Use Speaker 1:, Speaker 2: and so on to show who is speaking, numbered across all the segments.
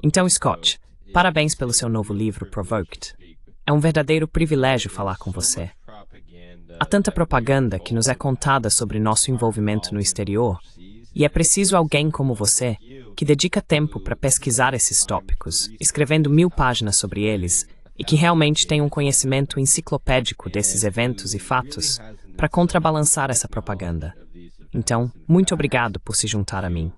Speaker 1: Então, Scott, parabéns pelo seu novo livro, Provoked. É um verdadeiro privilégio falar com você. Há tanta propaganda que nos é contada sobre nosso envolvimento no exterior, e é preciso alguém como você, que dedica tempo para pesquisar esses tópicos, escrevendo 1000 páginas sobre eles, e que realmente tem um conhecimento enciclopédico desses eventos e fatos, para contrabalançar essa propaganda. Então, muito obrigado por se juntar a mim.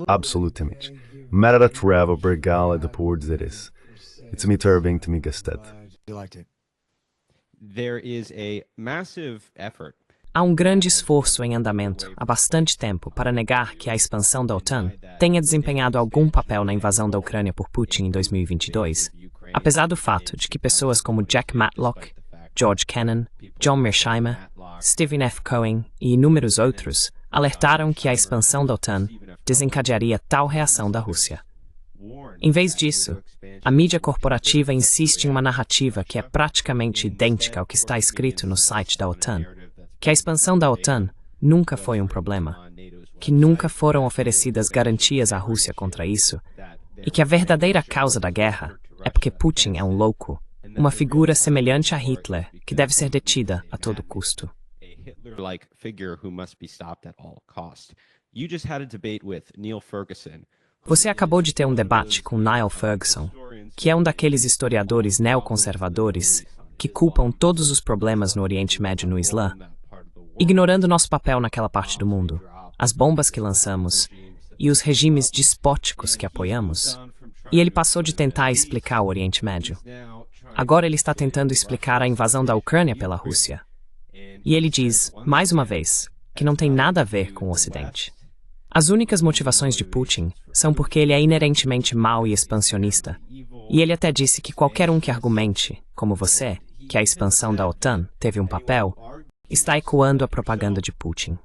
Speaker 2: Absolutamente. Merat Reva Bergala de Portzeres. It's me turbing to me gastet.
Speaker 1: Há um grande esforço em andamento há bastante tempo para negar que a expansão da OTAN tenha desempenhado algum papel na invasão da Ucrânia por Putin em 2022, apesar do fato de que pessoas como Jack Matlock, George Kennan, John Mearsheimer, Stephen F. Cohen e inúmeros outros alertaram que a expansão da OTAN desencadearia tal reação da Rússia. Em vez disso, a mídia corporativa insiste em uma narrativa que é praticamente idêntica ao que está escrito no site da OTAN, que a expansão da OTAN nunca foi um problema, que nunca foram oferecidas garantias à Rússia contra isso, e que a verdadeira causa da guerra é porque Putin é um louco, uma figura semelhante a Hitler que deve ser detida a todo custo. Você acabou de ter um debate com Niall Ferguson, que é um daqueles historiadores neoconservadores que culpam todos os problemas no Oriente Médio no Islã, ignorando nosso papel naquela parte do mundo, as bombas que lançamos e os regimes despóticos que apoiamos. E ele passou de tentar explicar o Oriente Médio. Agora ele está tentando explicar a invasão da Ucrânia pela Rússia. E ele diz, mais uma vez, que não tem nada a ver com o Ocidente. As únicas motivações de Putin são porque ele é inerentemente mau e expansionista. E ele até disse que qualquer um que argumente, como você, que a expansão da OTAN teve um papel, está ecoando a propaganda de Putin.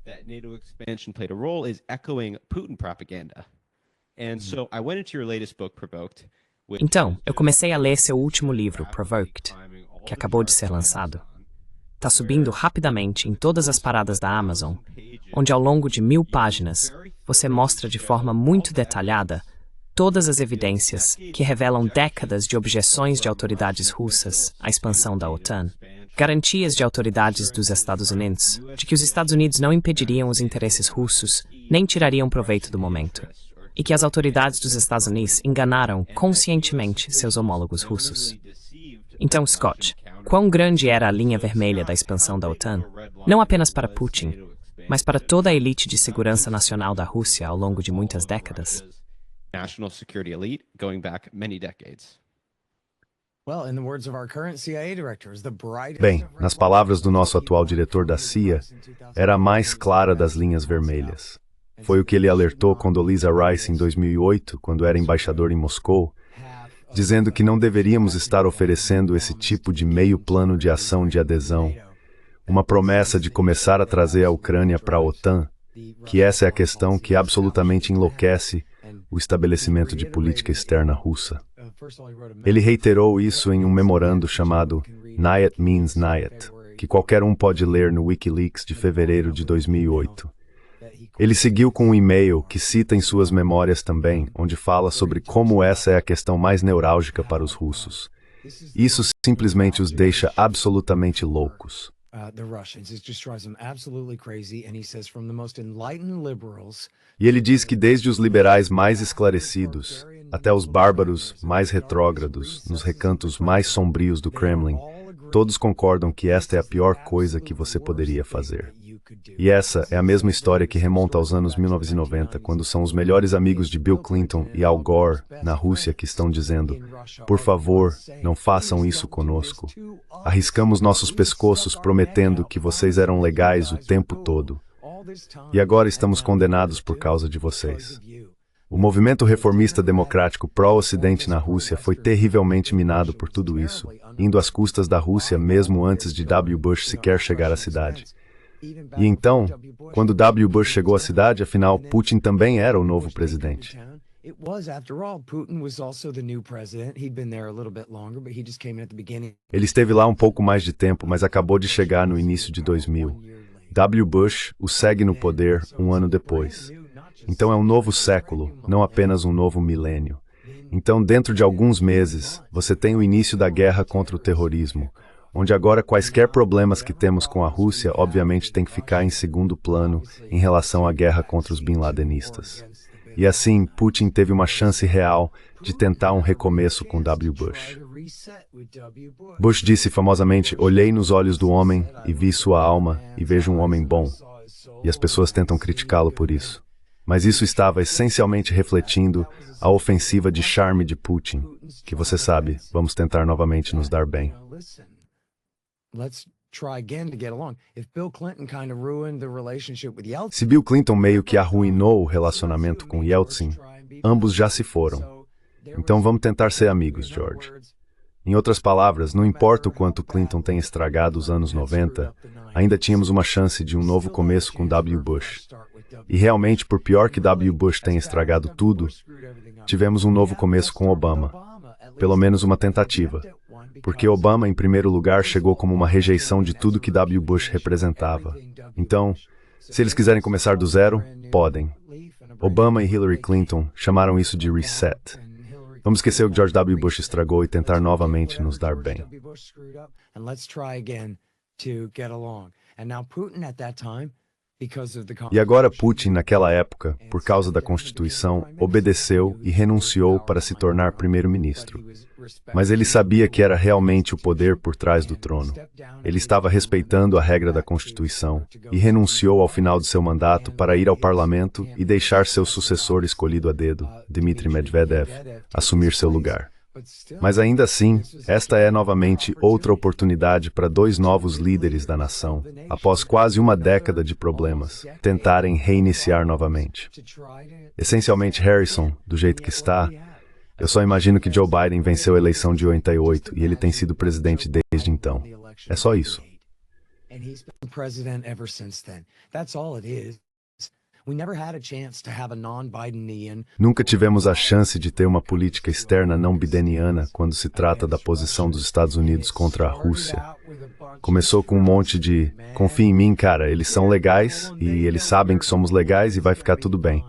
Speaker 1: Então, eu comecei a ler seu último livro, Provoked, que acabou de ser lançado. Está subindo rapidamente em todas as paradas da Amazon, onde ao longo de 1000 páginas, você mostra de forma muito detalhada todas as evidências que revelam décadas de objeções de autoridades russas à expansão da OTAN, garantias de autoridades dos Estados Unidos de que os Estados Unidos não impediriam os interesses russos nem tirariam proveito do momento, e que as autoridades dos Estados Unidos enganaram conscientemente seus homólogos russos. Então, Scott, quão grande era a linha vermelha da expansão da OTAN, não apenas para Putin, mas para toda a elite de segurança nacional da Rússia ao longo de muitas décadas?
Speaker 2: Bem, nas palavras do nosso atual diretor da CIA, era a mais clara das linhas vermelhas. Foi o que ele alertou Condoleezza Rice em 2008, quando era embaixador em Moscou, dizendo que não deveríamos estar oferecendo esse tipo de meio plano de ação de adesão, uma promessa de começar a trazer a Ucrânia para a OTAN, que essa é a questão que absolutamente enlouquece o estabelecimento de política externa russa. Ele reiterou isso em um memorando chamado Nyet Means Nyet, que qualquer um pode ler no Wikileaks de fevereiro de 2008. Ele seguiu com um e-mail que cita em suas memórias também, onde fala sobre como essa é a questão mais neurálgica para os russos. Isso simplesmente os deixa absolutamente loucos. E ele diz que desde os liberais mais esclarecidos até os bárbaros mais retrógrados, nos recantos mais sombrios do Kremlin, todos concordam que esta é a pior coisa que você poderia fazer. E essa é a mesma história que remonta aos anos 1990, quando são os melhores amigos de Bill Clinton e Al Gore na Rússia que estão dizendo: por favor, não façam isso conosco. Arriscamos nossos pescoços prometendo que vocês eram legais o tempo todo. E agora estamos condenados por causa de vocês. O movimento reformista democrático pró-Ocidente na Rússia foi terrivelmente minado por tudo isso, indo às custas da Rússia mesmo antes de W. Bush sequer chegar à cidade. E então, quando W. Bush chegou à cidade, afinal, Putin também era o novo presidente. Ele esteve lá um pouco mais de tempo, mas acabou de chegar no início de 2000. W. Bush o segue no poder um ano depois. Então é um novo século, não apenas um novo milênio. Então, dentro de alguns meses, você tem o início da guerra contra o terrorismo, onde agora quaisquer problemas que temos com a Rússia, obviamente, tem que ficar em segundo plano em relação à guerra contra os bin Ladenistas. E assim, Putin teve uma chance real de tentar um recomeço com W. Bush. Bush disse famosamente: olhei nos olhos do homem e vi sua alma e vejo um homem bom. E as pessoas tentam criticá-lo por isso. Mas isso estava essencialmente refletindo a ofensiva de charme de Putin, que você sabe, vamos tentar novamente nos dar bem. Se Bill Clinton meio que arruinou o relacionamento com Yeltsin, ambos já se foram. Então vamos tentar ser amigos, George. Em outras palavras, não importa o quanto Clinton tenha estragado os anos 90, ainda tínhamos uma chance de um novo começo com W. Bush. E realmente, por pior que W. Bush tenha estragado tudo, tivemos um novo começo com Obama. Pelo menos uma tentativa. Porque Obama, em primeiro lugar, chegou como uma rejeição de tudo que W. Bush representava. Então, se eles quiserem começar do zero, podem. Obama e Hillary Clinton chamaram isso de reset. Vamos esquecer o que George W. Bush estragou e tentar novamente nos dar bem. E agora Putin, naquela época, por causa da Constituição, obedeceu e renunciou para se tornar primeiro-ministro. Mas ele sabia que era realmente o poder por trás do trono. Ele estava respeitando a regra da Constituição e renunciou ao final de seu mandato para ir ao parlamento e deixar seu sucessor escolhido a dedo, Dmitry Medvedev, assumir seu lugar. Mas ainda assim, esta é novamente outra oportunidade para dois novos líderes da nação, após quase uma década de problemas, tentarem reiniciar novamente. Essencialmente Harrison, do jeito que está, eu só imagino que Joe Biden venceu a eleição de 88 e ele tem sido presidente desde então. É só isso. Nunca tivemos a chance de ter uma política externa não bideniana quando se trata da posição dos Estados Unidos contra a Rússia. Começou com um monte de confia em mim, cara, eles são legais e eles sabem que somos legais e vai ficar tudo bem.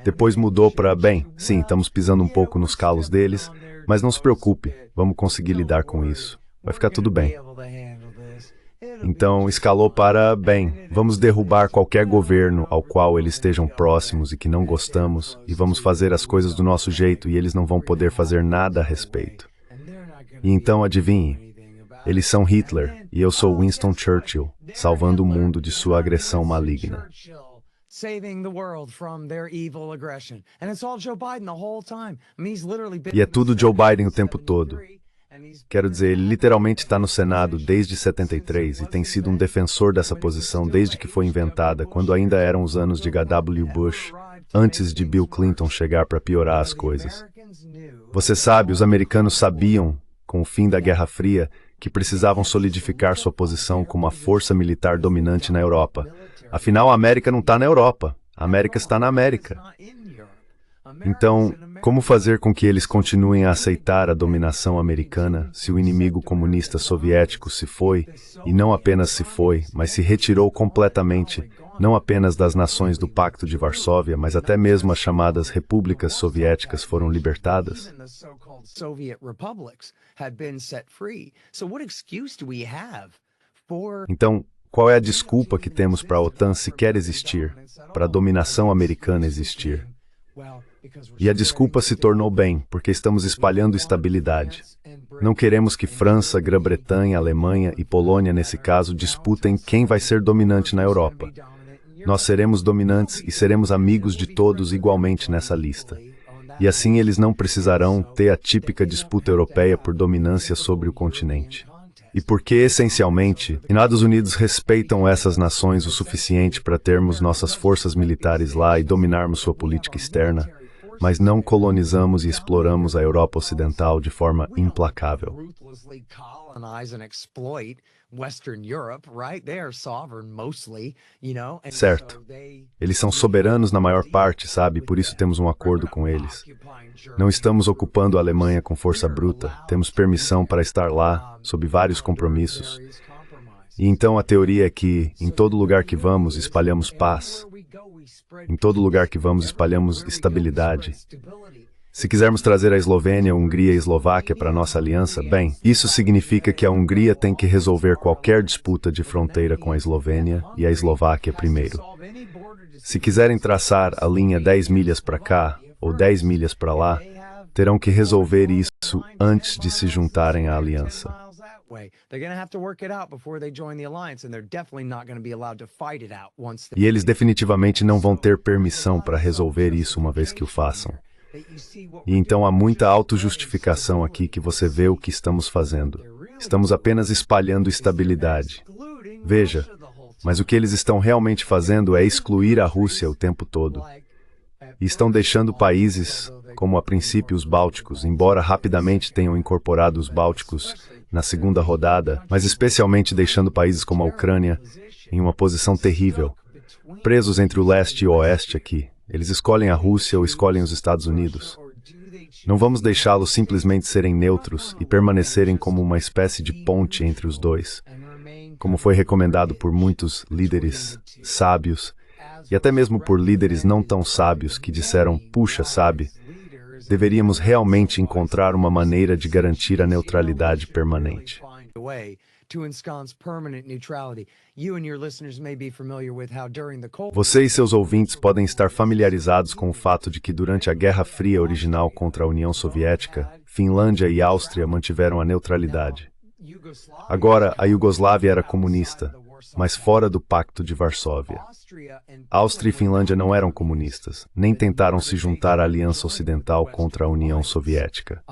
Speaker 2: Depois mudou para, bem, sim, estamos pisando um pouco nos calos deles, mas não se preocupe, vamos conseguir lidar com isso. Vai ficar tudo bem. Então, escalou para, bem, vamos derrubar qualquer governo ao qual eles estejam próximos e que não gostamos, e vamos fazer as coisas do nosso jeito e eles não vão poder fazer nada a respeito. E então, adivinhe, eles são Hitler e eu sou Winston Churchill, salvando o mundo de sua agressão maligna. E é tudo Joe Biden o tempo todo. Quero dizer, ele literalmente está no Senado desde 73 e tem sido um defensor dessa posição desde que foi inventada, quando ainda eram os anos de W. Bush, antes de Bill Clinton chegar para piorar as coisas. Você sabe, os americanos sabiam, com o fim da Guerra Fria, que precisavam solidificar sua posição como a força militar dominante na Europa. Afinal, a América não está na Europa, a América está na América. Então, como fazer com que eles continuem a aceitar a dominação americana se o inimigo comunista soviético se foi, e não apenas se foi, mas se retirou completamente, não apenas das nações do Pacto de Varsóvia, mas até mesmo as chamadas repúblicas soviéticas foram libertadas? Então, qual é a desculpa que temos para a OTAN sequer existir, para a dominação americana existir? E a desculpa se tornou bem, porque estamos espalhando estabilidade. Não queremos que França, Grã-Bretanha, Alemanha e Polônia, nesse caso, disputem quem vai ser dominante na Europa. Nós seremos dominantes e seremos amigos de todos igualmente nessa lista. E assim eles não precisarão ter a típica disputa europeia por dominância sobre o continente. E porque, essencialmente, os Estados Unidos respeitam essas nações o suficiente para termos nossas forças militares lá e dominarmos sua política externa, mas não colonizamos e exploramos a Europa Ocidental de forma implacável. Certo. Eles são soberanos na maior parte, sabe? Por isso temos um acordo com eles. Não estamos ocupando a Alemanha com força bruta. Temos permissão para estar lá, sob vários compromissos. E então a teoria é que, em todo lugar que vamos, espalhamos paz. Em todo lugar que vamos, espalhamos estabilidade. Se quisermos trazer a Eslovênia, Hungria e Eslováquia para a nossa aliança, bem, isso significa que a Hungria tem que resolver qualquer disputa de fronteira com a Eslovênia e a Eslováquia primeiro. Se quiserem traçar a linha 10 milhas para cá ou 10 milhas para lá, terão que resolver isso antes de se juntarem à aliança. E eles definitivamente não vão ter permissão para resolver isso uma vez que o façam. E então há muita autojustificação aqui que você vê o que estamos fazendo. Estamos apenas espalhando estabilidade. Veja, mas o que eles estão realmente fazendo é excluir a Rússia o tempo todo. E estão deixando países, como a princípio os bálticos, embora rapidamente tenham incorporado os bálticos na segunda rodada, mas especialmente deixando países como a Ucrânia em uma posição terrível, presos entre o leste e o oeste aqui. Eles escolhem a Rússia ou escolhem os Estados Unidos. Não vamos deixá-los simplesmente serem neutros e permanecerem como uma espécie de ponte entre os dois, como foi recomendado por muitos líderes sábios e até mesmo por líderes não tão sábios que disseram, puxa, sabe, deveríamos realmente encontrar uma maneira de garantir a neutralidade permanente. Você e seus ouvintes podem estar familiarizados com o fato de que durante a Guerra Fria original contra a União Soviética, Finlândia e Áustria mantiveram a neutralidade. Agora, a Iugoslávia era comunista, mas fora do Pacto de Varsóvia. Áustria e Finlândia não eram comunistas, nem tentaram se juntar à Aliança Ocidental contra a União Soviética.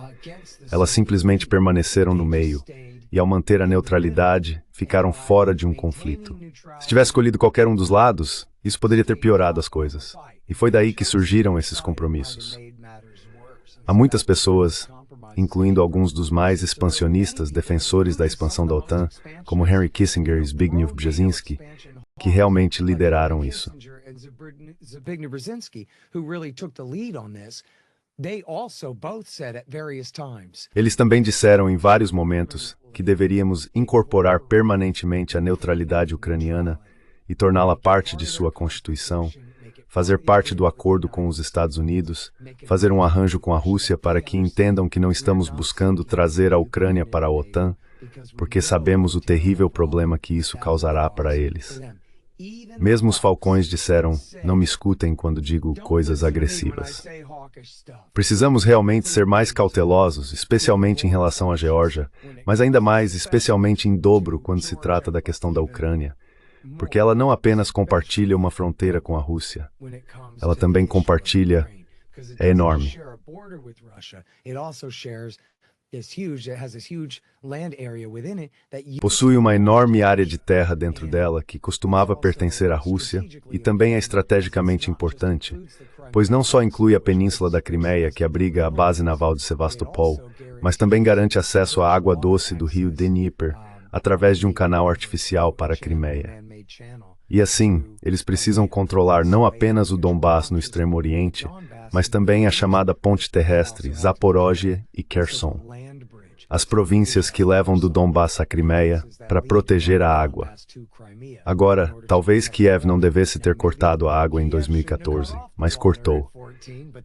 Speaker 2: Elas simplesmente permaneceram no meio, e ao manter a neutralidade, ficaram fora de um conflito. Se tivesse escolhido qualquer um dos lados, isso poderia ter piorado as coisas. E foi daí que surgiram esses compromissos. Há muitas pessoas, incluindo alguns dos mais expansionistas defensores da expansão da OTAN, como Henry Kissinger e Zbigniew Brzezinski, que realmente lideraram isso. Eles também disseram em vários momentos que deveríamos incorporar permanentemente a neutralidade ucraniana e torná-la parte de sua Constituição, fazer parte do acordo com os Estados Unidos, fazer um arranjo com a Rússia para que entendam que não estamos buscando trazer a Ucrânia para a OTAN, porque sabemos o terrível problema que isso causará para eles. Mesmo os falcões disseram, não me escutem quando digo coisas agressivas. Precisamos realmente ser mais cautelosos, especialmente em relação à Geórgia, mas ainda mais, especialmente em dobro quando se trata da questão da Ucrânia, porque ela não apenas compartilha uma fronteira com a Rússia, ela também compartilha, é enorme. Possui uma enorme área de terra dentro dela que costumava pertencer à Rússia e também é estrategicamente importante, pois não só inclui a península da Crimeia, que abriga a base naval de Sevastopol, mas também garante acesso à água doce do rio Dnieper através de um canal artificial para a Crimeia. E assim, eles precisam controlar não apenas o Donbass no Extremo Oriente, mas também a chamada ponte terrestre Zaporóжье e Kherson, as províncias que levam do Donbass à Crimeia para proteger a água. Agora, talvez Kiev não devesse ter cortado a água em 2014, mas cortou.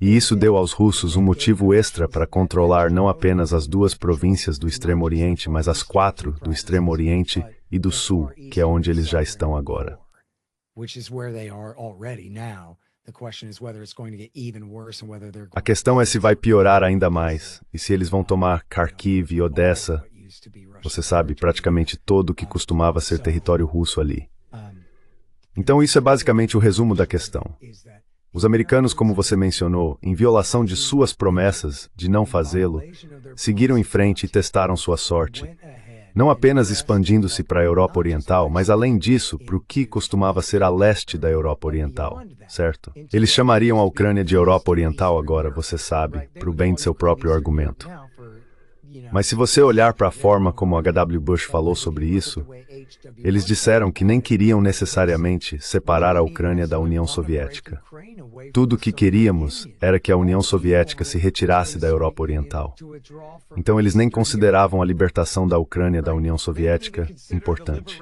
Speaker 2: E isso deu aos russos um motivo extra para controlar não apenas as 2 províncias do Extremo Oriente, mas as 4 do Extremo Oriente e do Sul, que é onde eles já estão agora. A questão é se vai piorar ainda mais, e se eles vão tomar Kharkiv e Odessa, você sabe, praticamente todo o que costumava ser território russo ali. Então isso é basicamente o resumo da questão. Os americanos, como você mencionou, em violação de suas promessas de não fazê-lo, seguiram em frente e testaram sua sorte. Não apenas expandindo-se para a Europa Oriental, mas além disso, para o que costumava ser a leste da Europa Oriental, certo? Eles chamariam a Ucrânia de Europa Oriental agora, você sabe, para o bem de seu próprio argumento. Mas se você olhar para a forma como H.W. Bush falou sobre isso, Eles disseram que nem queriam necessariamente separar a Ucrânia da União Soviética. Tudo o que queríamos era que a União Soviética se retirasse da Europa Oriental. Então eles nem consideravam a libertação da Ucrânia da União Soviética importante.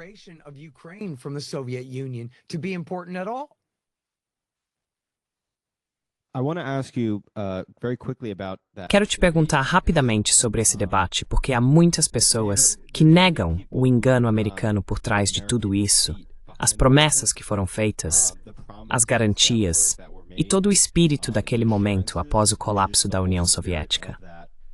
Speaker 1: Quero te perguntar rapidamente sobre esse debate, porque há muitas pessoas que negam o engano americano por trás de tudo isso, as promessas que foram feitas, as garantias e todo o espírito daquele momento após o colapso da União Soviética.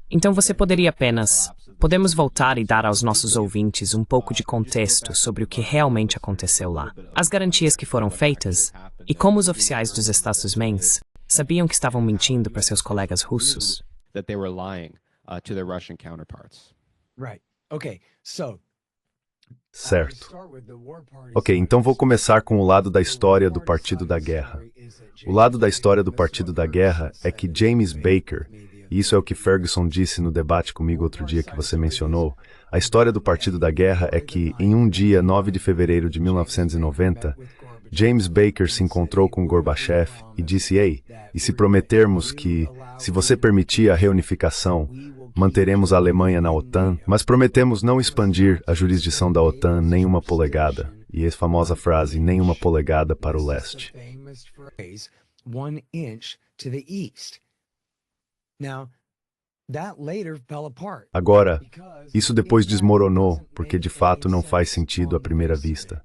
Speaker 1: Então você poderia apenas... Podemos voltar e dar aos nossos ouvintes um pouco de contexto sobre o que realmente aconteceu lá. As garantias que foram feitas e como os oficiais dos Estados Unidos sabiam que estavam mentindo para seus colegas russos.
Speaker 2: Certo. Ok, então vou começar com o lado da história do Partido da Guerra. O lado da história do Partido da Guerra é que James Baker, e isso é o que Ferguson disse no debate comigo outro dia que você mencionou, a história do Partido da Guerra é que, em um dia, 9 de fevereiro de 1990, James Baker se encontrou com Gorbachev e disse: "Ei, e se prometermos que, se você permitir a reunificação, manteremos a Alemanha na OTAN, mas prometemos não expandir a jurisdição da OTAN nem uma polegada." E a famosa frase, nem uma polegada para o leste. Agora, isso depois desmoronou, porque de fato não faz sentido à primeira vista.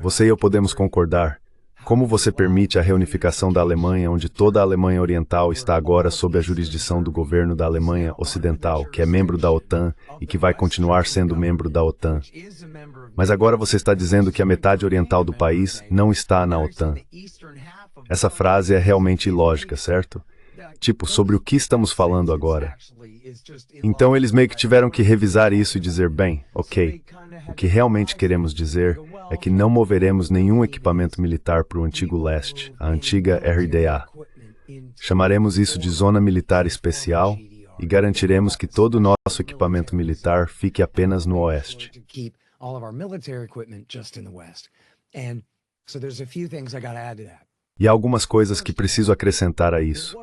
Speaker 2: Você e eu podemos concordar. Como você permite a reunificação da Alemanha, onde toda a Alemanha Oriental está agora sob a jurisdição do governo da Alemanha Ocidental, que é membro da OTAN e que vai continuar sendo membro da OTAN? Mas agora você está dizendo que a metade oriental do país não está na OTAN. Essa frase é realmente ilógica, certo? Tipo, sobre o que estamos falando agora? Então eles meio que tiveram que revisar isso e dizer, bem, ok, o que realmente queremos dizer é que não moveremos nenhum equipamento militar para o antigo leste, a antiga RDA. Chamaremos isso de Zona Militar Especial e garantiremos que todo o nosso equipamento militar fique apenas no oeste. E há algumas coisas que preciso acrescentar a isso.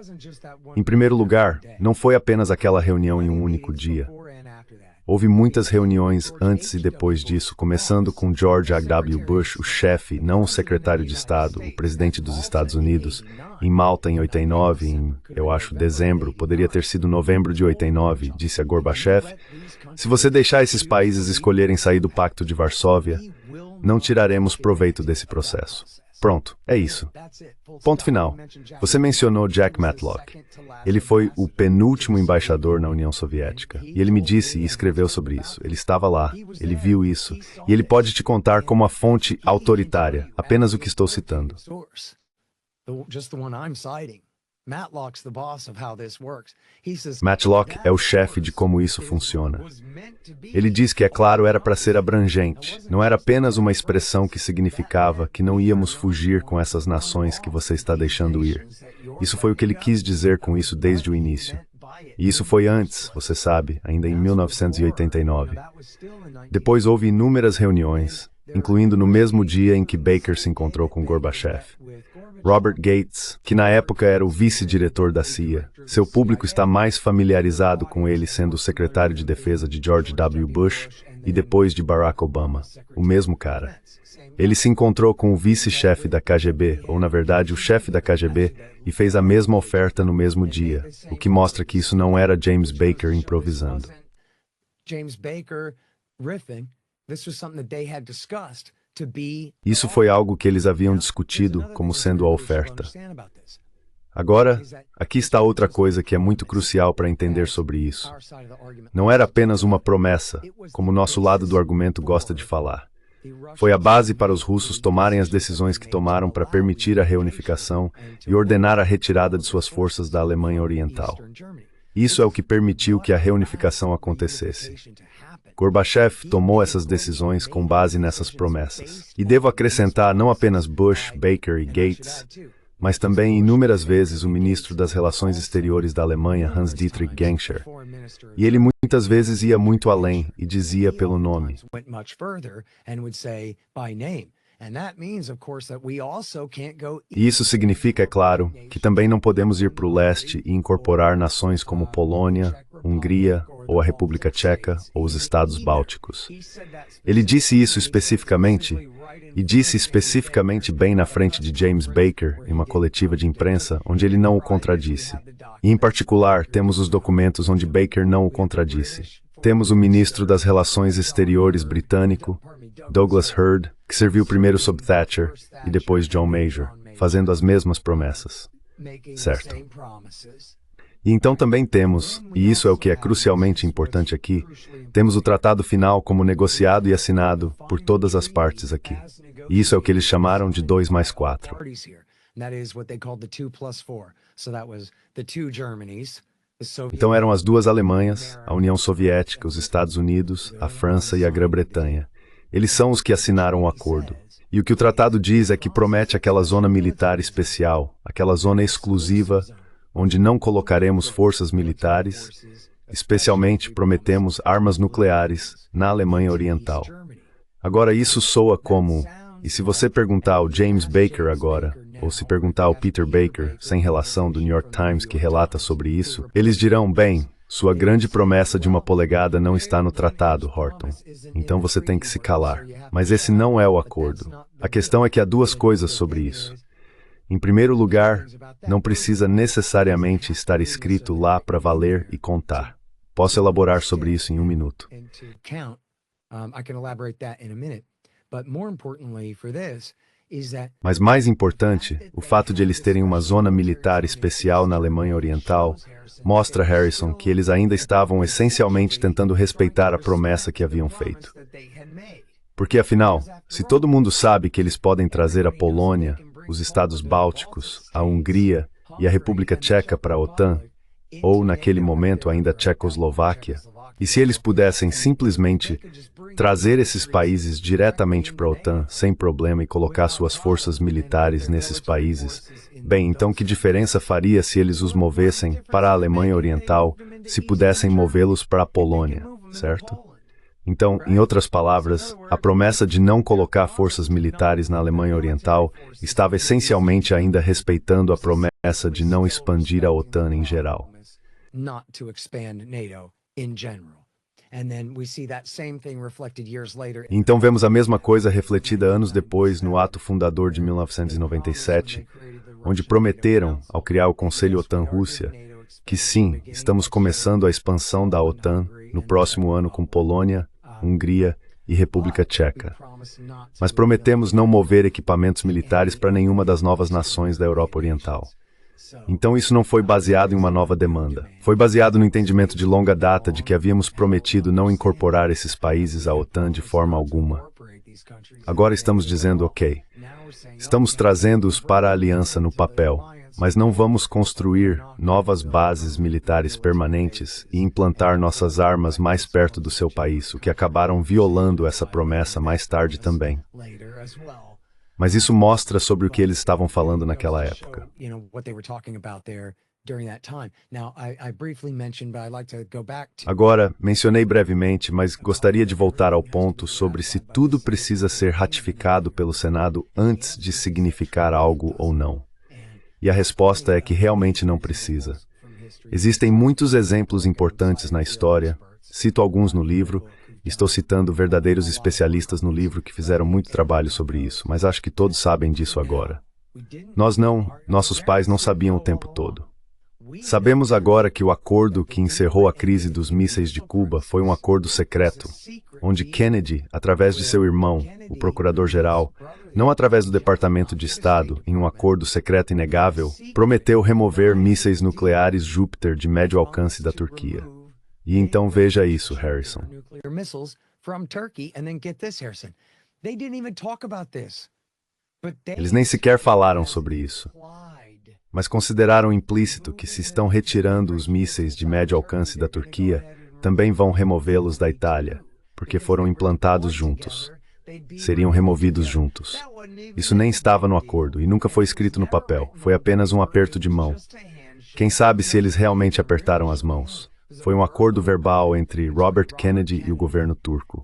Speaker 2: Em primeiro lugar, não foi apenas aquela reunião em um único dia. Houve muitas reuniões antes e depois disso, começando com George H.W. Bush, o chefe, não o secretário de Estado, o presidente dos Estados Unidos, em Malta em 89, eu acho, dezembro, poderia ter sido novembro de 89, disse a Gorbachev, se você deixar esses países escolherem sair do Pacto de Varsóvia, não tiraremos proveito desse processo. Pronto, é isso. Ponto final. Você mencionou Jack Matlock. Ele foi o penúltimo embaixador na União Soviética. E ele me disse e escreveu sobre isso. Ele estava lá, ele viu isso. E ele pode te contar como a fonte autoritária, apenas o que estou citando. Matlock é o chefe de como isso funciona. Ele diz que, é claro, era para ser abrangente. Não era apenas uma expressão que significava que não íamos fugir com essas nações que você está deixando ir. Isso foi o que ele quis dizer com isso desde o início. E isso foi antes, você sabe, ainda em 1989. Depois houve inúmeras reuniões, incluindo no mesmo dia em que Baker se encontrou com Gorbachev. Robert Gates, que na época era o vice-diretor da CIA, seu público está mais familiarizado com ele sendo o secretário de defesa de George W. Bush e depois de Barack Obama, o mesmo cara. Ele se encontrou com o vice-chefe da KGB, ou na verdade o chefe da KGB, e fez a mesma oferta no mesmo dia, o que mostra que isso não era James Baker improvisando. Isso foi algo que eles haviam discutido como sendo a oferta. Agora, aqui está outra coisa que é muito crucial para entender sobre isso. Não era apenas uma promessa, como o nosso lado do argumento gosta de falar. Foi a base para os russos tomarem as decisões que tomaram para permitir a reunificação e ordenar a retirada de suas forças da Alemanha Oriental. Isso é o que permitiu que a reunificação acontecesse. Gorbachev tomou essas decisões com base nessas promessas. E devo acrescentar não apenas Bush, Baker e Gates, mas também inúmeras vezes o ministro das Relações Exteriores da Alemanha, Hans-Dietrich Genscher. E ele muitas vezes ia muito além e dizia pelo nome. E isso significa, é claro, que também não podemos ir para o leste e incorporar nações como Polônia, Hungria, ou a República Tcheca, ou os Estados Bálticos. Ele disse isso especificamente, e disse especificamente bem na frente de James Baker, em uma coletiva de imprensa, onde ele não o contradisse. E, em particular, temos os documentos onde Baker não o contradisse. Temos o ministro das Relações Exteriores britânico, Douglas Hurd, que serviu primeiro sob Thatcher e depois John Major, fazendo as mesmas promessas. Certo. E então também temos, e isso é o que é crucialmente importante aqui, temos o tratado final como negociado e assinado por todas as partes aqui. E isso é o que eles chamaram de 2+4. Então eram as duas Alemanhas, a União Soviética, os Estados Unidos, a França e a Grã-Bretanha. Eles são os que assinaram o acordo. E o que o tratado diz é que promete aquela zona militar especial, aquela zona exclusiva, onde não colocaremos forças militares, especialmente prometemos armas nucleares na Alemanha Oriental. Agora isso soa como, e se você perguntar ao James Baker agora, ou se perguntar ao Peter Baker, sem relação do New York Times que relata sobre isso, eles dirão, bem, sua grande promessa de 1 polegada não está no tratado, Horton. Então você tem que se calar. Mas esse não é o acordo. A questão é que há duas coisas sobre isso. Em primeiro lugar, não precisa necessariamente estar escrito lá para valer e contar. Posso elaborar sobre isso em 1 minuto. Mas mais importante, o fato de eles terem uma zona militar especial na Alemanha Oriental mostra, Harrison, que eles ainda estavam essencialmente tentando respeitar a promessa que haviam feito. Porque afinal, se todo mundo sabe que eles podem trazer a Polônia, os Estados Bálticos, a Hungria e a República Tcheca para a OTAN, ou naquele momento ainda a Tchecoslováquia, e se eles pudessem simplesmente trazer esses países diretamente para a OTAN sem problema e colocar suas forças militares nesses países, bem, então que diferença faria se eles os movessem para a Alemanha Oriental, se pudessem movê-los para a Polônia, certo? Então, em outras palavras, a promessa de não colocar forças militares na Alemanha Oriental estava essencialmente ainda respeitando a promessa de não expandir a OTAN em geral. Então vemos a mesma coisa refletida anos depois no ato fundador de 1997, onde prometeram, ao criar o Conselho OTAN-Rússia, que sim, estamos começando a expansão da OTAN no próximo ano com Polônia, Hungria e República Tcheca. Mas prometemos não mover equipamentos militares para nenhuma das novas nações da Europa Oriental. Então isso não foi baseado em uma nova demanda. Foi baseado no entendimento de longa data de que havíamos prometido não incorporar esses países à OTAN de forma alguma. Agora estamos dizendo, ok, estamos trazendo-os para a aliança no papel, mas não vamos construir novas bases militares permanentes e implantar nossas armas mais perto do seu país, o que acabaram violando essa promessa mais tarde também. Mas isso mostra sobre o que eles estavam falando naquela época. Agora, mencionei brevemente, mas gostaria de voltar ao ponto sobre se tudo precisa ser ratificado pelo Senado antes de significar algo ou não. E a resposta é que realmente não precisa. Existem muitos exemplos importantes na história, cito alguns no livro, estou citando verdadeiros especialistas no livro que fizeram muito trabalho sobre isso, mas acho que todos sabem disso agora. Nossos pais não sabiam o tempo todo. Sabemos agora que o acordo que encerrou a crise dos mísseis de Cuba foi um acordo secreto, onde Kennedy, através de seu irmão, o procurador-geral, não através do Departamento de Estado, em um acordo secreto inegável, prometeu remover mísseis nucleares Júpiter de médio alcance da Turquia. E então veja isso, Harrison. Eles nem sequer falaram sobre isso, mas consideraram implícito que se estão retirando os mísseis de médio alcance da Turquia, também vão removê-los da Itália, porque foram implantados juntos. seriam removidos juntos. Isso nem estava no acordo e nunca foi escrito no papel, foi apenas um aperto de mão. Quem sabe se eles realmente apertaram as mãos? Foi um acordo verbal entre Robert Kennedy e o governo turco.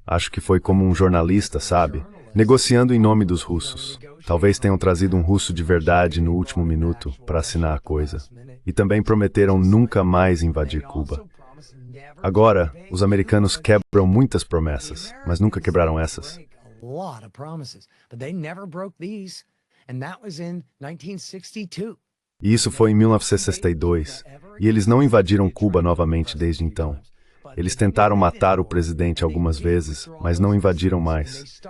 Speaker 2: Acho que foi como um jornalista, sabe? Negociando em nome dos russos. Talvez tenham trazido um russo de verdade no último minuto para assinar a coisa. E também prometeram nunca mais invadir Cuba. Agora, os americanos quebram muitas promessas, mas nunca quebraram essas. E isso foi em 1962, e eles não invadiram Cuba novamente desde então. Eles tentaram matar o presidente algumas vezes, mas não invadiram mais.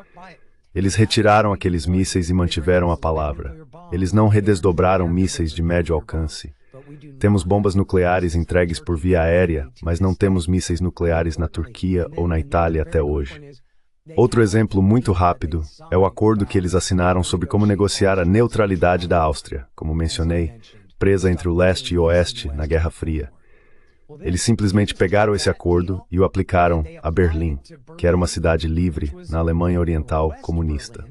Speaker 2: Eles retiraram aqueles mísseis e mantiveram a palavra. Eles não redesdobraram mísseis de médio alcance. Temos bombas nucleares entregues por via aérea, mas não temos mísseis nucleares na Turquia ou na Itália até hoje. Outro exemplo muito rápido é o acordo que eles assinaram sobre como negociar a neutralidade da Áustria, como mencionei, presa entre o leste e o oeste na Guerra Fria. Eles simplesmente pegaram esse acordo e o aplicaram a Berlim, que era uma cidade livre na Alemanha Oriental comunista.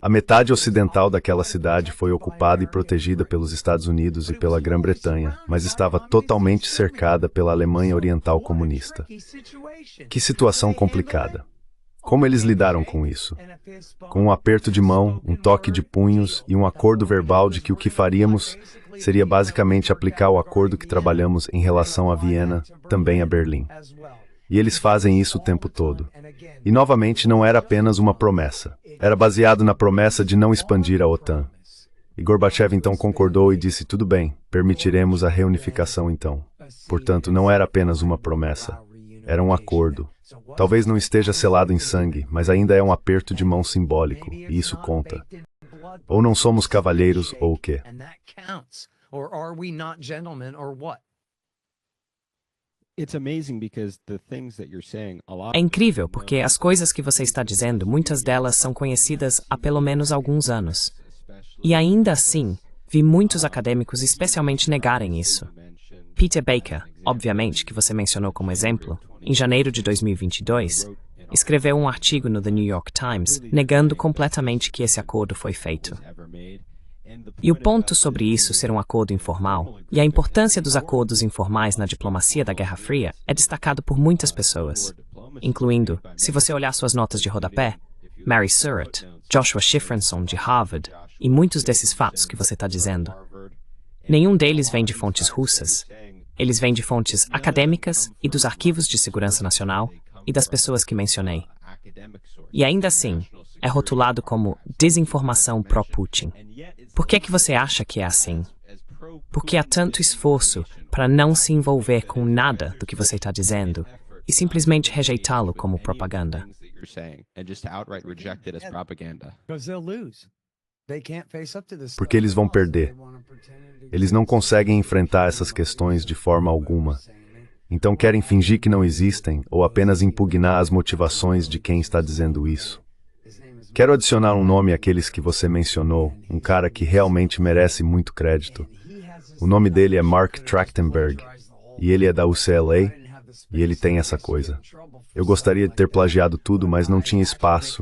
Speaker 2: A metade ocidental daquela cidade foi ocupada e protegida pelos Estados Unidos e pela Grã-Bretanha, mas estava totalmente cercada pela Alemanha Oriental comunista. Que situação complicada. Como eles lidaram com isso? Com um aperto de mão, um toque de punhos e um acordo verbal de que o que faríamos seria basicamente aplicar o acordo que trabalhamos em relação a Viena, também a Berlim. E eles fazem isso o tempo todo. E novamente não era apenas uma promessa. Era baseado na promessa de não expandir a OTAN. E Gorbachev então concordou e disse, tudo bem, permitiremos a reunificação então. Portanto, não era apenas uma promessa. Era um acordo. Talvez não esteja selado em sangue, mas ainda é um aperto de mão simbólico, e isso conta. Ou não somos cavalheiros, ou o quê?
Speaker 1: É incrível porque as coisas que você está dizendo, muitas delas são conhecidas há pelo menos alguns anos. E ainda assim, vi muitos acadêmicos especialmente negarem isso. Peter Baker, obviamente, que você mencionou como exemplo, em janeiro de 2022, escreveu um artigo no The New York Times negando completamente que esse acordo foi feito. E o ponto sobre isso ser um acordo informal e a importância dos acordos informais na diplomacia da Guerra Fria é destacado por muitas pessoas, incluindo, se você olhar suas notas de rodapé, Mary Surratt, Joshua Shifrinson, de Harvard, e muitos desses fatos que você está dizendo. Nenhum deles vem de fontes russas. Eles vêm de fontes acadêmicas e dos arquivos de segurança nacional e das pessoas que mencionei. E ainda assim, é rotulado como desinformação pró-Putin. Por que você acha que é assim? Porque há tanto esforço para não se envolver com nada do que você está dizendo e simplesmente rejeitá-lo como propaganda.
Speaker 2: Porque eles vão perder. Eles não conseguem enfrentar essas questões de forma alguma. Então querem fingir que não existem ou apenas impugnar as motivações de quem está dizendo isso. Quero adicionar um nome àqueles que você mencionou, um cara que realmente merece muito crédito. O nome dele é Mark Trachtenberg, e ele é da UCLA, e ele tem essa coisa. Eu gostaria de ter plagiado tudo, mas não tinha espaço,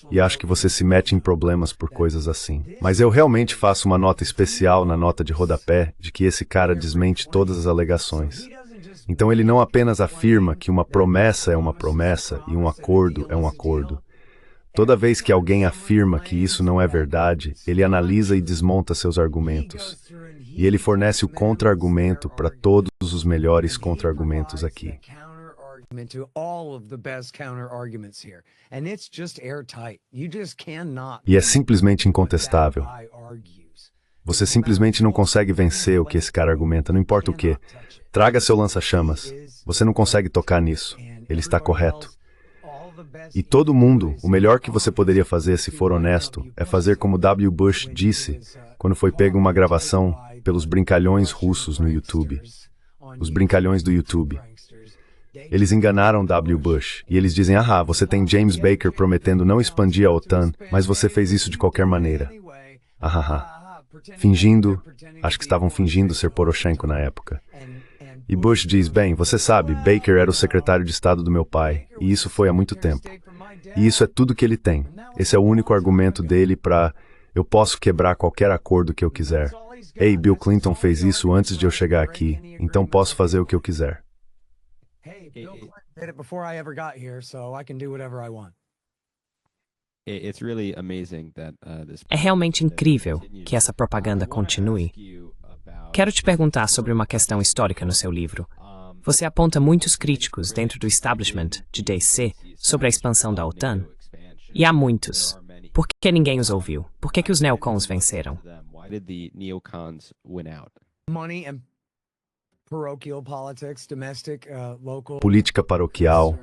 Speaker 2: e acho que você se mete em problemas por coisas assim. Mas eu realmente faço uma nota especial na nota de rodapé de que esse cara desmente todas as alegações. Então ele não apenas afirma que uma promessa é uma promessa e um acordo é um acordo. Toda vez que alguém afirma que isso não é verdade, ele analisa e desmonta seus argumentos. E ele fornece o contra-argumento para todos os melhores contra-argumentos aqui. E é simplesmente incontestável. Você simplesmente não consegue vencer o que esse cara argumenta, não importa o quê. Traga seu lança-chamas. Você não consegue tocar nisso. Ele está correto. E todo mundo, o melhor que você poderia fazer, se for honesto, é fazer como W. Bush disse, quando foi pego uma gravação pelos brincalhões russos no YouTube. Os brincalhões do YouTube. Eles enganaram W. Bush, e eles dizem, você tem James Baker prometendo não expandir a OTAN, mas você fez isso de qualquer maneira. Fingindo, acho que estavam fingindo ser Poroshenko na época. E Bush diz, bem, você sabe, Baker era o secretário de Estado do meu pai, e isso foi há muito tempo. E isso é tudo que ele tem. Esse é o único argumento dele para eu posso quebrar qualquer acordo que eu quiser. Ei, Bill Clinton fez isso antes de eu chegar aqui, então posso fazer o que eu quiser.
Speaker 1: É realmente incrível que essa propaganda continue. Quero te perguntar sobre uma questão histórica no seu livro. Você aponta muitos críticos dentro do establishment de DC sobre a expansão da OTAN. E há muitos. Por que ninguém os ouviu? Por que os neocons venceram?
Speaker 2: Política paroquial,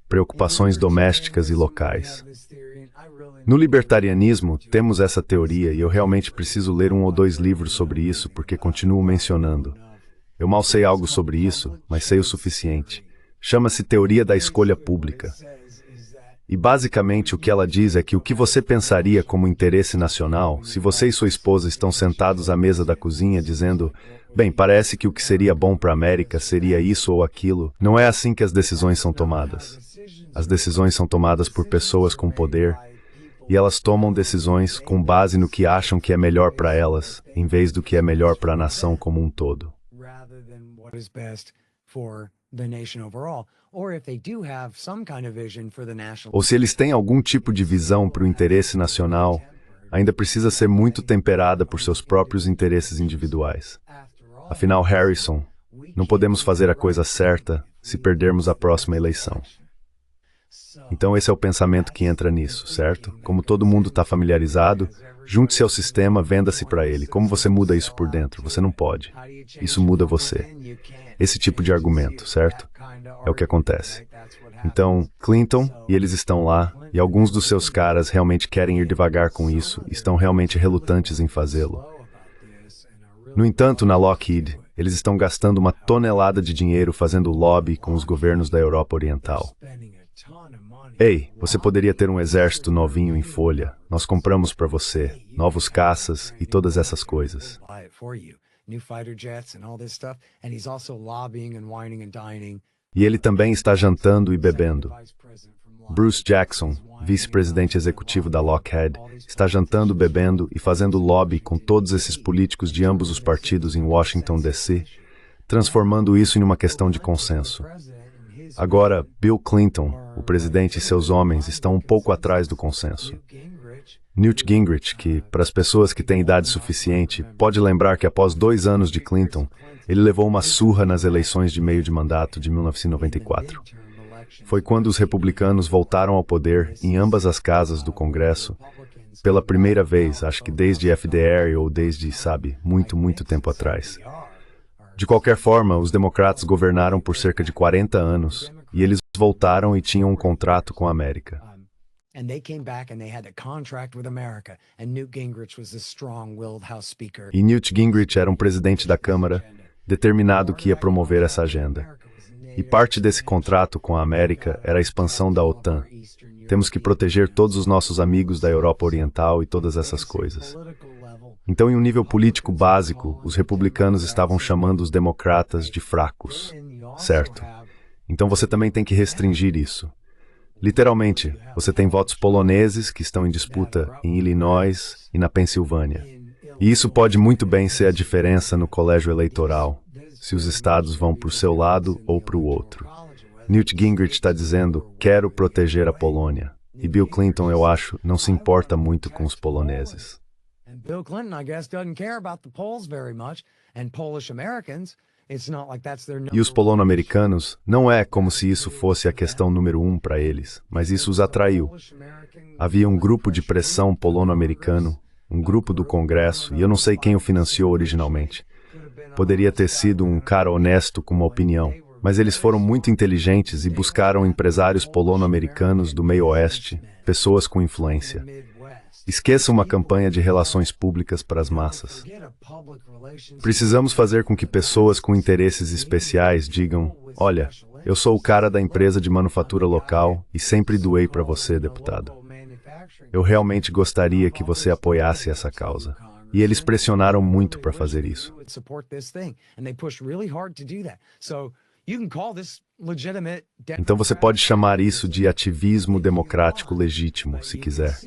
Speaker 2: preocupações domésticas e locais. No libertarianismo, temos essa teoria e eu realmente preciso ler 1 ou 2 livros sobre isso porque continuo mencionando. Eu mal sei algo sobre isso, mas sei o suficiente. Chama-se teoria da escolha pública. E basicamente o que ela diz é que o que você pensaria como interesse nacional, se você e sua esposa estão sentados à mesa da cozinha dizendo, bem, parece que o que seria bom para a América seria isso ou aquilo, não é assim que as decisões são tomadas. As decisões são tomadas por pessoas com poder, e elas tomam decisões com base no que acham que é melhor para elas, em vez do que é melhor para a nação como um todo. Ou se eles têm algum tipo de visão para o interesse nacional, ainda precisa ser muito temperada por seus próprios interesses individuais. Afinal, Harrison, não podemos fazer a coisa certa se perdermos a próxima eleição. Então esse é o pensamento que entra nisso, certo? Como todo mundo está familiarizado, junte-se ao sistema, venda-se para ele. Como você muda isso por dentro? Você não pode. Isso muda você. Esse tipo de argumento, certo? É o que acontece. Então, Clinton, e eles estão lá, e alguns dos seus caras realmente querem ir devagar com isso, estão realmente relutantes em fazê-lo. No entanto, na Lockheed, eles estão gastando uma tonelada de dinheiro fazendo lobby com os governos da Europa Oriental. Ei, você poderia ter um exército novinho em folha. Nós compramos para você, novos caças e todas essas coisas. E ele também está jantando e bebendo. Bruce Jackson, vice-presidente executivo da Lockheed, está jantando, bebendo e fazendo lobby com todos esses políticos de ambos os partidos em Washington, D.C., transformando isso em uma questão de consenso. Agora, Bill Clinton, o presidente e seus homens estão um pouco atrás do consenso. Newt Gingrich, que, para as pessoas que têm idade suficiente, pode lembrar que após 2 anos de Clinton, ele levou uma surra nas eleições de meio de mandato de 1994. Foi quando os republicanos voltaram ao poder em ambas as casas do Congresso, pela primeira vez, acho que desde FDR ou desde, sabe, muito tempo atrás. De qualquer forma, os democratas governaram por cerca de 40 anos, e eles voltaram e tinham um contrato com a América. E Newt Gingrich era um presidente da Câmara, determinado que ia promover essa agenda. E parte desse contrato com a América era a expansão da OTAN. Temos que proteger todos os nossos amigos da Europa Oriental e todas essas coisas. Então, em um nível político básico, os republicanos estavam chamando os democratas de fracos, certo? Então você também tem que restringir isso. Literalmente, você tem votos poloneses que estão em disputa em Illinois e na Pensilvânia. E isso pode muito bem ser a diferença no colégio eleitoral, se os estados vão para o seu lado ou para o outro. Newt Gingrich está dizendo, quero proteger a Polônia. E Bill Clinton, eu acho, não se importa muito com os poloneses.
Speaker 3: Bill Clinton, I guess, doesn't care about the Poles very much, and Polish Americans, it's not like that's their
Speaker 2: E os polono-americanos, não é como se isso fosse a questão número 1 para eles, mas isso os atraiu. Havia um grupo de pressão polono-americano, um grupo do Congresso, e eu não sei quem o financiou originalmente. Poderia ter sido um cara honesto com uma opinião, mas eles foram muito inteligentes e buscaram empresários polono-americanos do meio-oeste, pessoas com influência. Esqueça uma campanha de relações públicas para as massas. Precisamos fazer com que pessoas com interesses especiais digam, olha, eu sou o cara da empresa de manufatura local e sempre doei para você, deputado. Eu realmente gostaria que você apoiasse essa causa. E eles pressionaram muito para fazer isso. Então você pode chamar isso de ativismo democrático legítimo, se quiser.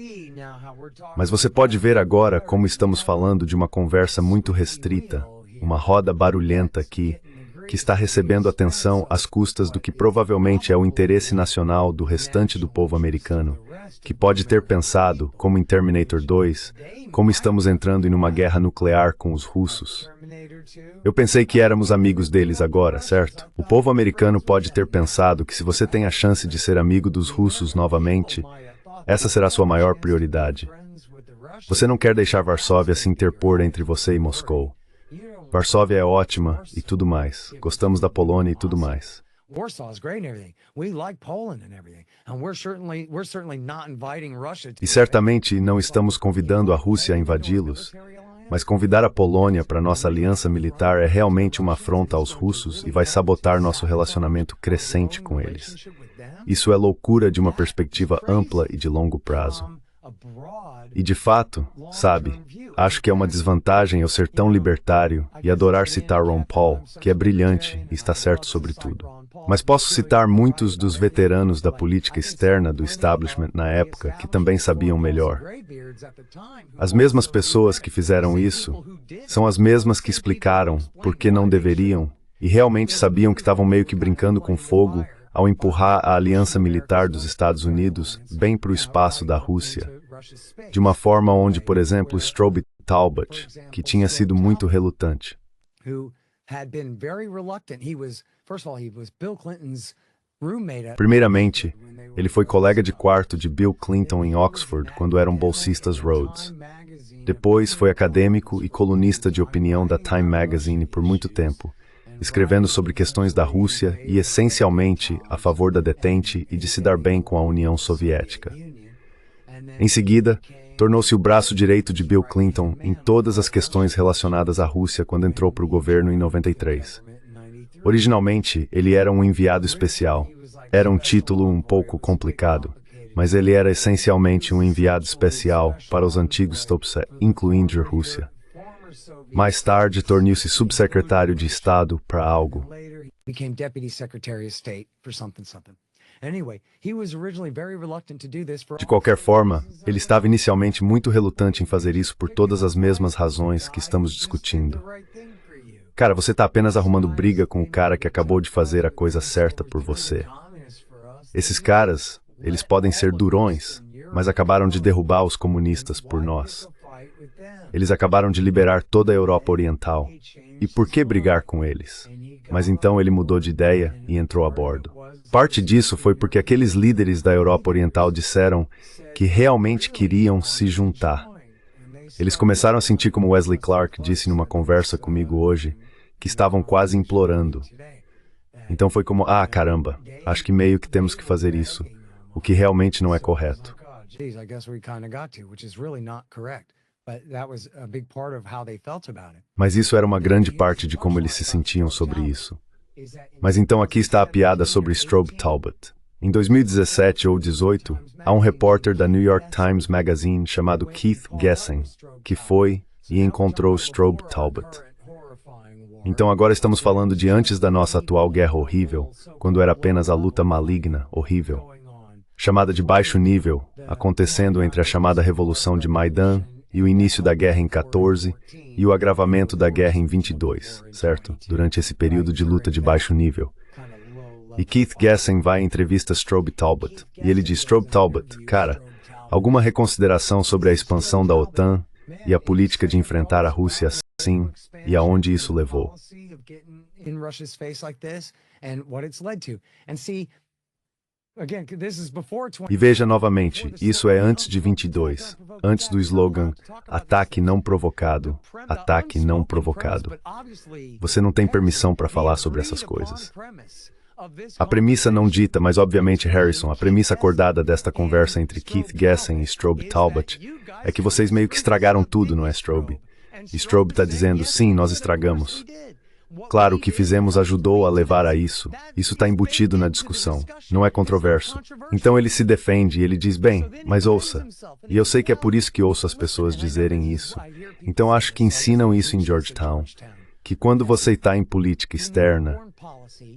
Speaker 2: Mas você pode ver agora como estamos falando de uma conversa muito restrita, uma roda barulhenta que está recebendo atenção às custas do que provavelmente é o interesse nacional do restante do povo americano, que pode ter pensado, como em Terminator 2, como estamos entrando em uma guerra nuclear com os russos. Eu pensei que éramos amigos deles agora, certo? O povo americano pode ter pensado que se você tem a chance de ser amigo dos russos novamente, essa será sua maior prioridade. Você não quer deixar Varsóvia se interpor entre você e Moscou. Varsóvia é ótima e tudo mais. Gostamos da Polônia e tudo mais. E certamente não estamos convidando a Rússia a invadi-los, mas convidar a Polônia para nossa aliança militar é realmente uma afronta aos russos e vai sabotar nosso relacionamento crescente com eles. Isso é loucura de uma perspectiva ampla e de longo prazo. E de fato, sabe, acho que é uma desvantagem eu ser tão libertário e adorar citar Ron Paul, que é brilhante e está certo sobre tudo. Mas posso citar muitos dos veteranos da política externa do establishment na época que também sabiam melhor. As mesmas pessoas que fizeram isso são as mesmas que explicaram por que não deveriam e realmente sabiam que estavam meio que brincando com fogo ao empurrar a aliança militar dos Estados Unidos bem para o espaço da Rússia, de uma forma onde, por exemplo, Strobe Talbot, que tinha sido muito relutante. Primeiramente, ele foi colega de quarto de Bill Clinton em Oxford quando eram bolsistas Rhodes. Depois foi acadêmico e colunista de opinião da Time Magazine por muito tempo, escrevendo sobre questões da Rússia e, essencialmente, a favor da detente e de se dar bem com a União Soviética. Em seguida, tornou-se o braço direito de Bill Clinton em todas as questões relacionadas à Rússia quando entrou para o governo em 93. Originalmente, ele era um enviado especial. Era um título um pouco complicado, mas ele era essencialmente um enviado especial para os antigos Stopse, incluindo a Rússia. Mais tarde, tornou-se subsecretário de Estado para algo. De qualquer forma, ele estava inicialmente muito relutante em fazer isso por todas as mesmas razões que estamos discutindo. Cara, você está apenas arrumando briga com o cara que acabou de fazer a coisa certa por você. Esses caras, eles podem ser durões, mas acabaram de derrubar os comunistas por nós. Eles acabaram de liberar toda a Europa Oriental. E por que brigar com eles? Mas então ele mudou de ideia e entrou a bordo. Parte disso foi porque aqueles líderes da Europa Oriental disseram que realmente queriam se juntar. Eles começaram a sentir, como Wesley Clark disse numa conversa comigo hoje, que estavam quase implorando. Então foi como, caramba, acho que meio que temos que fazer isso, o que realmente não é correto. Mas isso era uma grande parte de como eles se sentiam sobre isso. Mas então aqui está a piada sobre Strobe Talbot. Em 2017 ou 2018, há um repórter da New York Times Magazine chamado Keith Gessen, que foi e encontrou Strobe Talbot. Então agora estamos falando de antes da nossa atual guerra horrível, quando era apenas a luta maligna, horrível, chamada de baixo nível, acontecendo entre a chamada Revolução de Maidan e o início da guerra em 14 e o agravamento da guerra em 22, certo? Durante esse período de luta de baixo nível. E Keith Gessen vai em entrevista a Strobe Talbot, e ele diz, Strobe Talbot, cara, alguma reconsideração sobre a expansão da OTAN e a política de enfrentar a Rússia assim, e aonde isso levou? E veja novamente, isso é antes de 22, antes do slogan ataque não provocado, ataque não provocado. Você não tem permissão para falar sobre essas coisas. A premissa não dita, mas obviamente Harrison, a premissa acordada desta conversa entre Keith Gessen e Strobe Talbot é que vocês meio que estragaram tudo, não é, Strobe? E Strobe está dizendo, sim, nós estragamos. Claro, o que fizemos ajudou a levar a isso. Isso está embutido na discussão. Não é controverso. Então ele se defende e ele diz, bem, mas ouça. E eu sei que é por isso que ouço as pessoas dizerem isso. Então acho que ensinam isso em Georgetown. Que quando você está em política externa,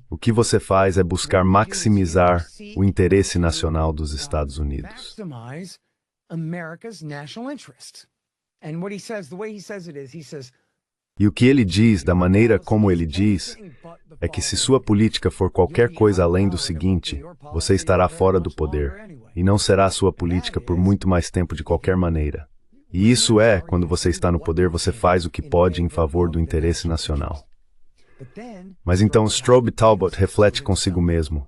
Speaker 2: o que você faz é buscar maximizar o interesse nacional dos Estados Unidos. E o que ele diz, da maneira como ele diz, é que se sua política for qualquer coisa além do seguinte, você estará fora do poder, e não será a sua política por muito mais tempo de qualquer maneira. E isso é, quando você está no poder, você faz o que pode em favor do interesse nacional. Mas então Strobe Talbot reflete consigo mesmo.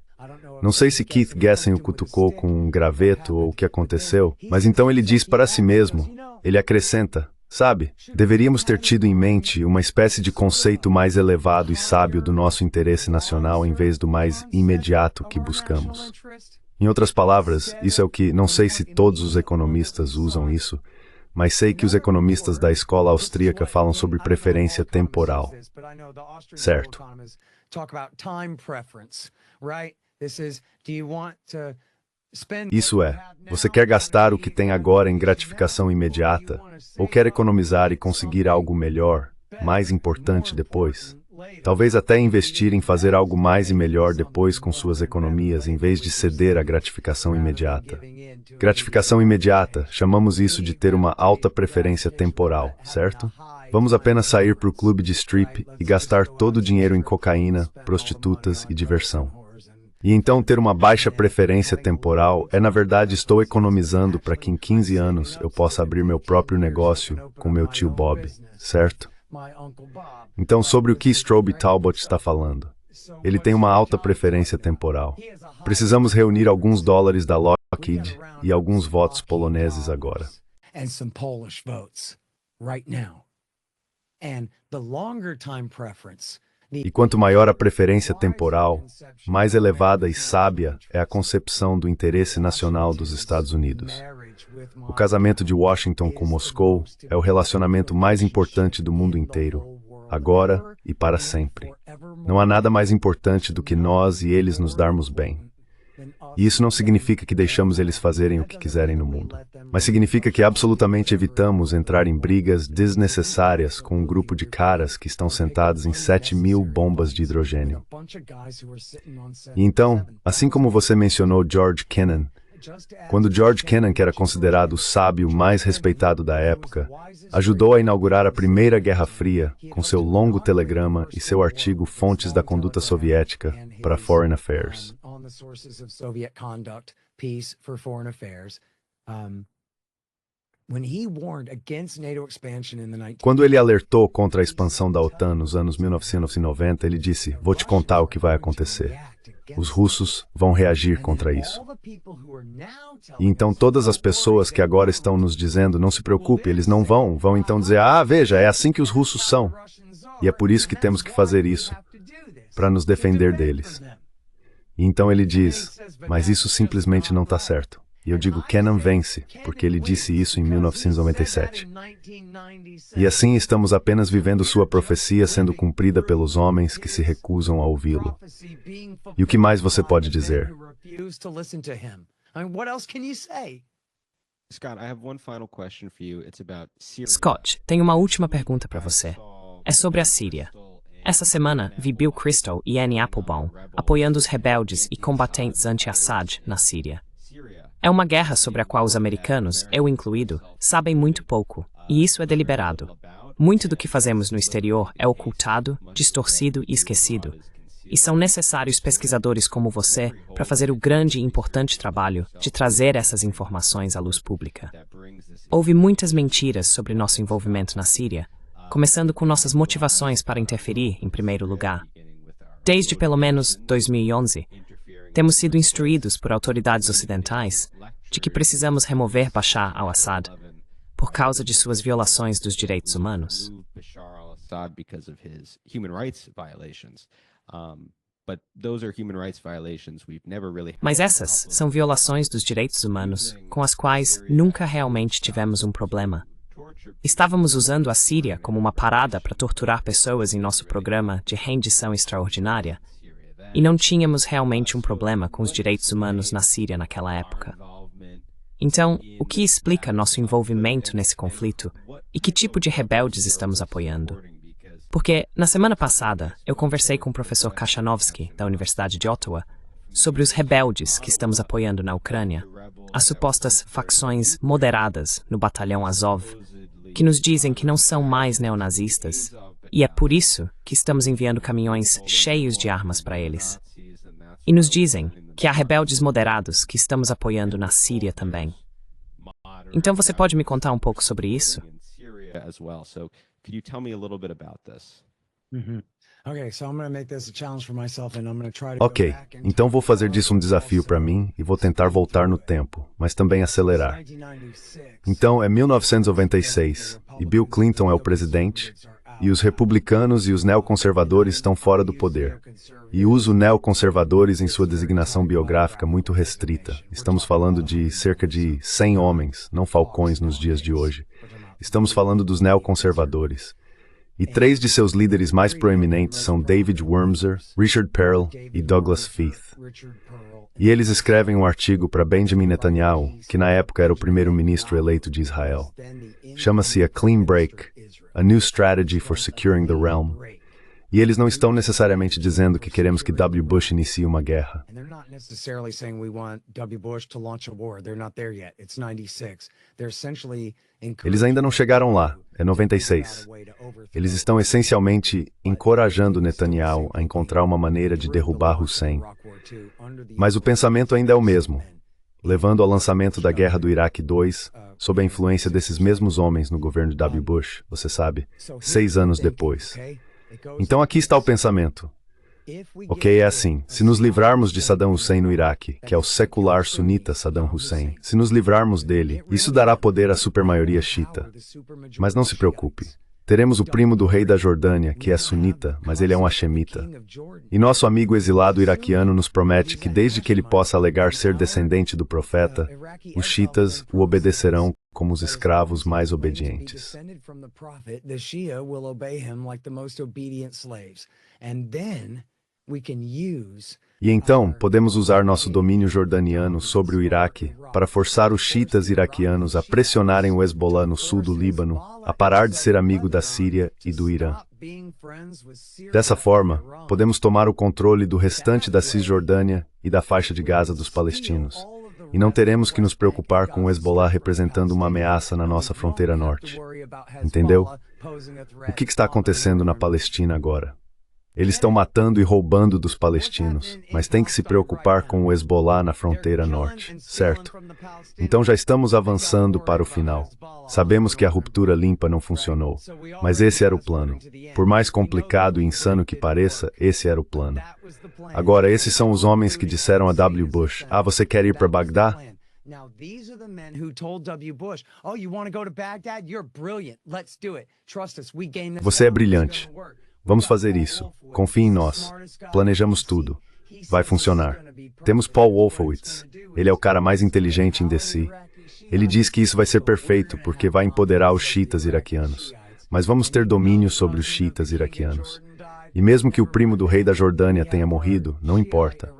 Speaker 2: Não sei se Keith Gessen o cutucou com um graveto ou o que aconteceu, mas então ele diz para si mesmo, ele acrescenta, sabe, deveríamos ter tido em mente uma espécie de conceito mais elevado e sábio do nosso interesse nacional em vez do mais imediato que buscamos. Em outras palavras, isso é o que, não sei se todos os economistas usam isso, mas sei que os economistas da escola austríaca falam sobre preferência temporal. Certo. Isso é, você quer gastar o que tem agora em gratificação imediata, ou quer economizar e conseguir algo melhor, mais importante depois? Talvez até investir em fazer algo mais e melhor depois com suas economias, em vez de ceder à gratificação imediata. Gratificação imediata, chamamos isso de ter uma alta preferência temporal, certo? Vamos apenas sair para o clube de strip e gastar todo o dinheiro em cocaína, prostitutas e diversão. E então ter uma baixa preferência temporal é, na verdade, estou economizando para que em 15 anos eu possa abrir meu próprio negócio com meu tio Bob, certo? Então, sobre o que Strobe Talbot está falando? Ele tem uma alta preferência temporal. Precisamos reunir alguns dólares da Lockheed e alguns votos poloneses agora. E quanto maior a preferência temporal, mais elevada e sábia é a concepção do interesse nacional dos Estados Unidos. O casamento de Washington com Moscou é o relacionamento mais importante do mundo inteiro, agora e para sempre. Não há nada mais importante do que nós e eles nos darmos bem. E isso não significa que deixamos eles fazerem o que quiserem no mundo, mas significa que absolutamente evitamos entrar em brigas desnecessárias com um grupo de caras que estão sentados em 7.000 bombas de hidrogênio. E então, assim como você mencionou George Kennan, quando George Kennan, que era considerado o sábio mais respeitado da época, ajudou a inaugurar a Primeira Guerra Fria com seu longo telegrama e seu artigo Fontes da Conduta Soviética para Foreign Affairs. Quando ele alertou contra a expansão da OTAN nos anos 1990, ele disse, vou te contar o que vai acontecer. Os russos vão reagir contra isso. E então todas as pessoas que agora estão nos dizendo, não se preocupe, eles não vão então dizer, veja, é assim que os russos são. E é por isso que temos que fazer isso, para nos defender deles. E então ele diz, mas isso simplesmente não está certo. E eu digo, Kennan vence, porque ele disse isso em 1997. E assim estamos apenas vivendo sua profecia sendo cumprida pelos homens que se recusam a ouvi-lo. E o que mais você pode dizer?
Speaker 1: Scott, tenho uma última pergunta para você. É sobre a Síria. Essa semana, vi Bill Kristol e Annie Applebaum apoiando os rebeldes e combatentes anti-Assad na Síria. É uma guerra sobre a qual os americanos, eu incluído, sabem muito pouco, e isso é deliberado. Muito do que fazemos no exterior é ocultado, distorcido e esquecido. E são necessários pesquisadores como você para fazer o grande e importante trabalho de trazer essas informações à luz pública. Houve muitas mentiras sobre nosso envolvimento na Síria, começando com nossas motivações para interferir, em primeiro lugar. Desde pelo menos 2011, temos sido instruídos por autoridades ocidentais de que precisamos remover Bashar al-Assad por causa de suas violações dos direitos humanos. Mas essas são violações dos direitos humanos com as quais nunca realmente tivemos um problema. Estávamos usando a Síria como uma parada para torturar pessoas em nosso programa de rendição extraordinária, e não tínhamos realmente um problema com os direitos humanos na Síria naquela época. Então, o que explica nosso envolvimento nesse conflito e que tipo de rebeldes estamos apoiando? Porque, na semana passada, eu conversei com o professor Kashanovsky, da Universidade de Ottawa, sobre os rebeldes que estamos apoiando na Ucrânia, as supostas facções moderadas no batalhão Azov, que nos dizem que não são mais neonazistas, e é por isso que estamos enviando caminhões cheios de armas para eles. E nos dizem que há rebeldes moderados que estamos apoiando na Síria também. Então você pode me contar um pouco sobre isso?
Speaker 2: Ok, então vou fazer disso um desafio para mim e vou tentar voltar no tempo, mas também acelerar. Então é 1996 e Bill Clinton é o presidente, e os republicanos e os neoconservadores estão fora do poder. E uso neoconservadores em sua designação biográfica muito restrita. Estamos falando de cerca de 100 homens, não falcões nos dias de hoje. Estamos falando dos neoconservadores. E 3 de seus líderes mais proeminentes são David Wurmser, Richard Perle e Douglas Feith. E eles escrevem um artigo para Benjamin Netanyahu, que na época era o primeiro-ministro eleito de Israel. Chama-se A Clean Break, A New Strategy for Securing the Realm. E eles não estão necessariamente dizendo que queremos que W. Bush inicie uma guerra. Eles ainda não chegaram lá, é 96. Eles estão essencialmente encorajando Netanyahu a encontrar uma maneira de derrubar Hussein. Mas o pensamento ainda é o mesmo, levando ao lançamento da Guerra do Iraque II, sob a influência desses mesmos homens no governo de W. Bush, você sabe, 6 anos depois. Então aqui está o pensamento. Ok, é assim, se nos livrarmos de Saddam Hussein no Iraque, que é o secular sunita Saddam Hussein, se nos livrarmos dele, isso dará poder à supermaioria xiita. Mas não se preocupe. Teremos o primo do rei da Jordânia, que é sunita, mas ele é um hashemita. E nosso amigo exilado iraquiano nos promete que desde que ele possa alegar ser descendente do profeta, os xiitas o obedecerão como os escravos mais obedientes. E então, podemos usar nosso domínio jordaniano sobre o Iraque para forçar os xiitas iraquianos a pressionarem o Hezbollah no sul do Líbano a parar de ser amigo da Síria e do Irã. Dessa forma, podemos tomar o controle do restante da Cisjordânia e da faixa de Gaza dos palestinos. E não teremos que nos preocupar com o Hezbollah representando uma ameaça na nossa fronteira norte. Entendeu? O que está acontecendo na Palestina agora? Eles estão matando e roubando dos palestinos, mas tem que se preocupar com o Hezbollah na fronteira norte, certo? Então já estamos avançando para o final. Sabemos que a ruptura limpa não funcionou, mas esse era o plano. Por mais complicado e insano que pareça, esse era o plano. Agora, esses são os homens que disseram a W. Bush, você quer ir para Bagdá? Você é brilhante. Vamos fazer isso. Confie em nós. Planejamos tudo. Vai funcionar. Temos Paul Wolfowitz. Ele é o cara mais inteligente em DC. Ele diz que isso vai ser perfeito porque vai empoderar os xiitas iraquianos. Mas vamos ter domínio sobre os xiitas iraquianos. E mesmo que o primo do rei da Jordânia tenha morrido, não importa.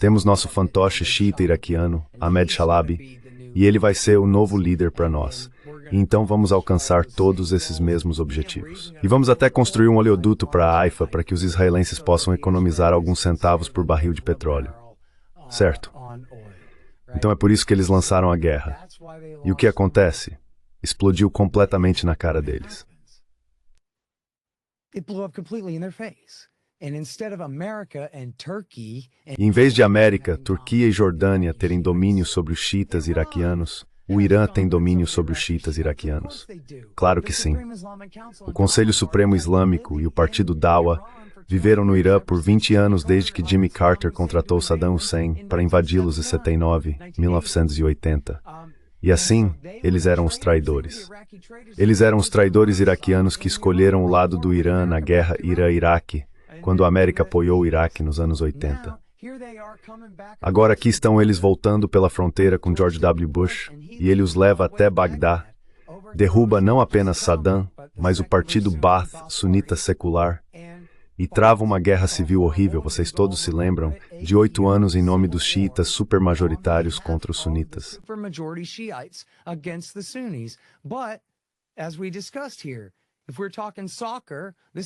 Speaker 2: Temos nosso fantoche xiita iraquiano, Ahmed Shalabi, e ele vai ser o novo líder para nós. E então vamos alcançar todos esses mesmos objetivos. E vamos até construir um oleoduto para a Haifa para que os israelenses possam economizar alguns centavos por barril de petróleo. Certo? Então é por isso que eles lançaram a guerra. E o que acontece? Explodiu completamente na cara deles. E em vez de América, Turquia e Jordânia terem domínio sobre os xiitas iraquianos, o Irã tem domínio sobre os xiitas iraquianos. Claro que sim. O Conselho Supremo Islâmico e o Partido Dawa viveram no Irã por 20 anos desde que Jimmy Carter contratou Saddam Hussein para invadi-los em 79, 1980. E assim, eles eram os traidores. Eles eram os traidores iraquianos que escolheram o lado do Irã na guerra Irã-Iraque, quando a América apoiou o Iraque nos anos 80. Agora aqui estão eles voltando pela fronteira com George W. Bush, e ele os leva até Bagdá, derruba não apenas Saddam, mas o partido Baath, sunita secular, e trava uma guerra civil horrível, vocês todos se lembram, de 8 anos em nome dos xiitas supermajoritários contra os sunitas.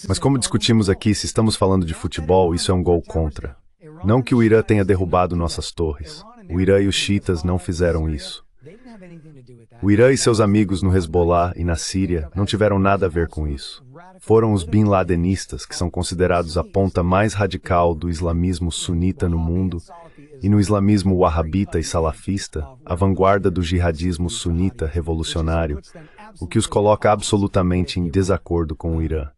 Speaker 2: Mas como discutimos aqui, se estamos falando de futebol, isso é um gol contra. Não que o Irã tenha derrubado nossas torres. O Irã e os xiitas não fizeram isso. O Irã e seus amigos no Hezbollah e na Síria não tiveram nada a ver com isso. Foram os Bin Ladenistas, que são considerados a ponta mais radical do islamismo sunita no mundo, e no islamismo wahhabita e salafista, a vanguarda do jihadismo sunita revolucionário, o que os coloca absolutamente em desacordo com o Irã.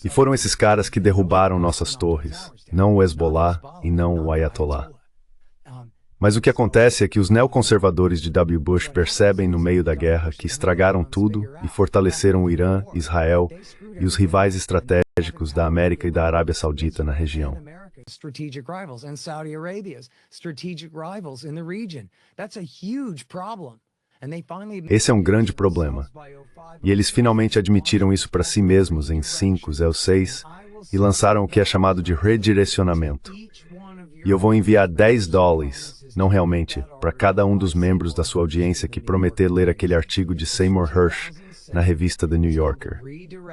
Speaker 2: E foram esses caras que derrubaram nossas torres, não o Hezbollah e não o Ayatollah. Mas o que acontece é que os neoconservadores de W. Bush percebem no meio da guerra que estragaram tudo e fortaleceram o Irã, Israel e os rivais estratégicos da América e da Arábia Saudita na região. Esse é um grande problema. E eles finalmente admitiram isso para si mesmos em 5/6 e lançaram o que é chamado de redirecionamento. E eu vou enviar $10, não realmente, para cada um dos membros da sua audiência que prometer ler aquele artigo de Seymour Hersh na revista The New Yorker.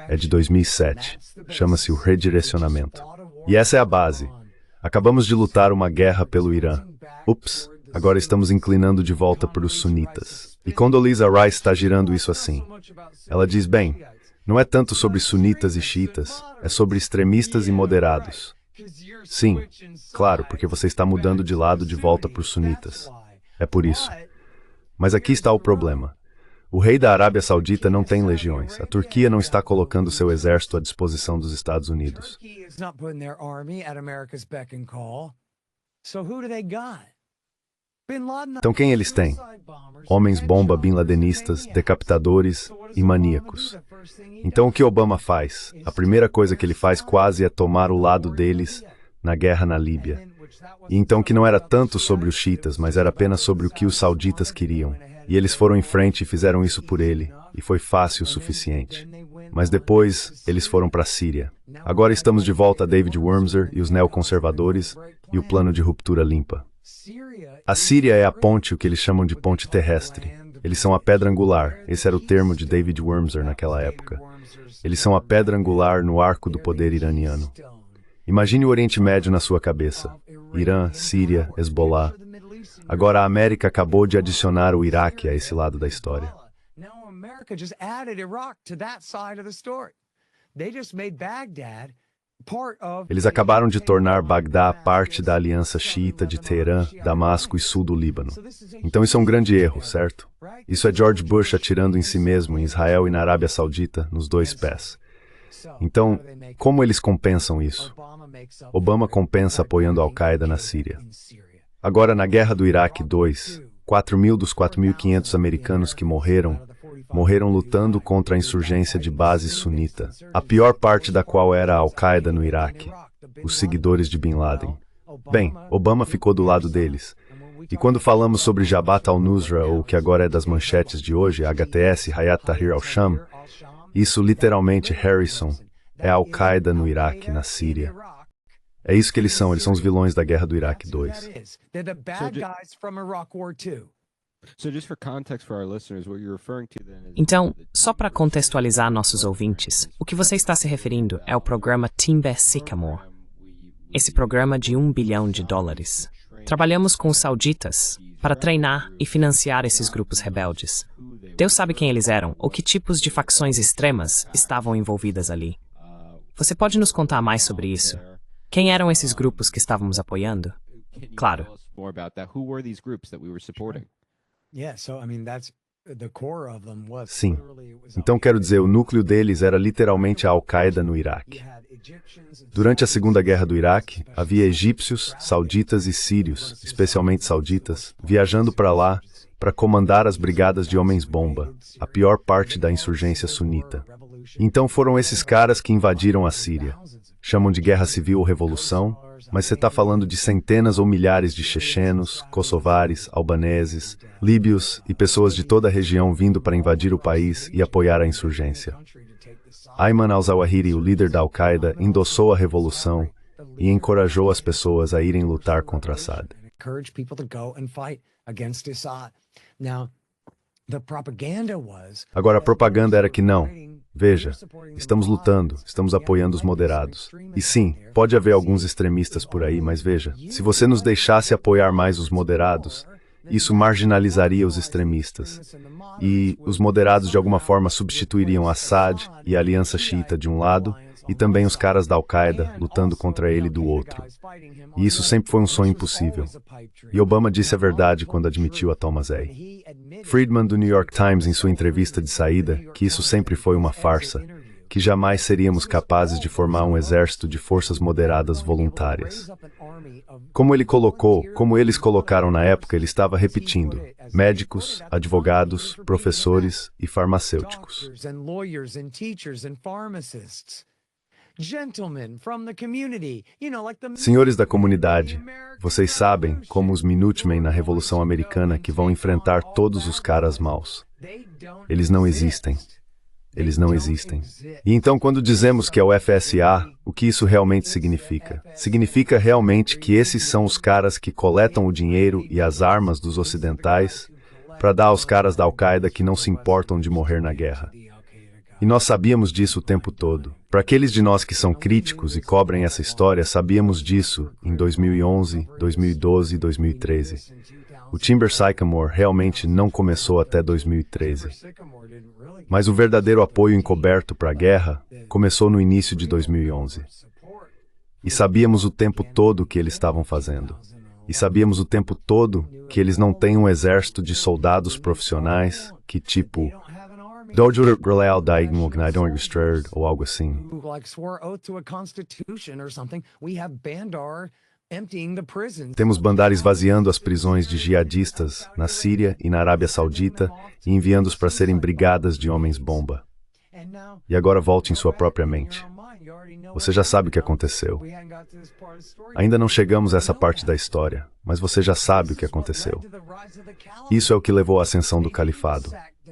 Speaker 2: É de 2007. Chama-se o redirecionamento. E essa é a base. Acabamos de lutar uma guerra pelo Irã. Ups, agora estamos inclinando de volta para os sunitas. E Condoleezza Rice está girando isso assim. Ela diz, bem, não é tanto sobre sunitas e xiitas, é sobre extremistas e moderados. Sim, claro, porque você está mudando de lado de volta para os sunitas. É por isso. Mas aqui está o problema. O rei da Arábia Saudita não tem legiões. A Turquia não está colocando seu exército à disposição dos Estados Unidos. Então quem eles têm? Homens-bomba bin ladenistas, decapitadores e maníacos. Então o que Obama faz? A primeira coisa que ele faz quase é tomar o lado deles na guerra na Líbia. E então que não era tanto sobre os xiitas, mas era apenas sobre o que os sauditas queriam. E eles foram em frente e fizeram isso por ele, e foi fácil o suficiente. Mas depois, eles foram para a Síria. Agora estamos de volta a David Wurmser e os neoconservadores e o plano de ruptura limpa. A Síria é a ponte, o que eles chamam de ponte terrestre. Eles são a pedra angular, esse era o termo de David Wurmser naquela época. Eles são a pedra angular no arco do poder iraniano. Imagine o Oriente Médio na sua cabeça. Irã, Síria, Hezbollah. Agora a América acabou de adicionar o Iraque a esse lado da história. Eles acabaram de tornar Bagdá parte da aliança xiita de Teherã, Damasco e sul do Líbano. Então isso é um grande erro, certo? Isso é George Bush atirando em si mesmo, em Israel e na Arábia Saudita, nos dois pés. Então, como eles compensam isso? Obama compensa apoiando a Al-Qaeda na Síria. Agora, na Guerra do Iraque II, 4.000 dos 4.500 americanos que morreram lutando contra a insurgência de base sunita, a pior parte da qual era a Al-Qaeda no Iraque, os seguidores de Bin Laden. Bem, Obama ficou do lado deles. E quando falamos sobre Jabhat al-Nusra, ou o que agora é das manchetes de hoje, HTS, Hayat Tahrir al-Sham, isso literalmente, Harrison, é a Al-Qaeda no Iraque, na Síria. É isso que eles são os vilões da Guerra do Iraque II.
Speaker 1: Então, só para contextualizar nossos ouvintes, o que você está se referindo é o programa Timber Sycamore. Esse programa de $1 bilhão. Trabalhamos com os sauditas para treinar e financiar esses grupos rebeldes. Deus sabe quem eles eram ou que tipos de facções extremas estavam envolvidas ali. Você pode nos contar mais sobre isso? Quem eram esses grupos que estávamos apoiando? Claro.
Speaker 2: Sim. Então quero dizer, o núcleo deles era literalmente a Al-Qaeda no Iraque. Durante a Segunda Guerra do Iraque, havia egípcios, sauditas e sírios, especialmente sauditas, viajando para lá para comandar as brigadas de homens-bomba, a pior parte da insurgência sunita. Então foram esses caras que invadiram a Síria. Chamam de guerra civil ou revolução, mas você está falando de centenas ou milhares de chechenos, kosovares, albaneses, líbios e pessoas de toda a região vindo para invadir o país e apoiar a insurgência. Ayman al-Zawahiri, o líder da Al-Qaeda, endossou a revolução e encorajou as pessoas a irem lutar contra Assad. Agora, a propaganda era que não. Veja, estamos lutando, estamos apoiando os moderados. E sim, pode haver alguns extremistas por aí, mas veja, se você nos deixasse apoiar mais os moderados, isso marginalizaria os extremistas. E os moderados de alguma forma substituiriam Assad e a Aliança Xiita de um lado, e também os caras da Al-Qaeda lutando contra ele do outro. E isso sempre foi um sonho impossível. E Obama disse a verdade quando admitiu a Thomas A. Friedman, do New York Times, em sua entrevista de saída, que isso sempre foi uma farsa, que jamais seríamos capazes de formar um exército de forças moderadas voluntárias. Como eles colocaram na época, ele estava repetindo: médicos, advogados, professores e farmacêuticos. Senhores da comunidade, vocês sabem, como os Minutemen na Revolução Americana, que vão enfrentar todos os caras maus. Eles não existem. Eles não existem. E então, quando dizemos que é o FSA, o que isso realmente significa? Significa realmente que esses são os caras que coletam o dinheiro e as armas dos ocidentais para dar aos caras da Al-Qaeda que não se importam de morrer na guerra. E nós sabíamos disso o tempo todo. Para aqueles de nós que são críticos e cobrem essa história, sabíamos disso em 2011, 2012 e 2013. O Timber Sycamore realmente não começou até 2013. Mas o verdadeiro apoio encoberto para a guerra começou no início de 2011. E sabíamos o tempo todo o que eles estavam fazendo. E sabíamos o tempo todo que eles não têm um exército de soldados profissionais que, tipo, ou algo assim. Temos Bandar esvaziando as prisões de jihadistas na Síria e na Arábia Saudita e enviando-os para serem brigadas de homens-bomba. E agora volte em sua própria mente. Você já sabe o que aconteceu. Ainda não chegamos a essa parte da história, mas você já sabe o que aconteceu. Isso é o que levou à ascensão do califado.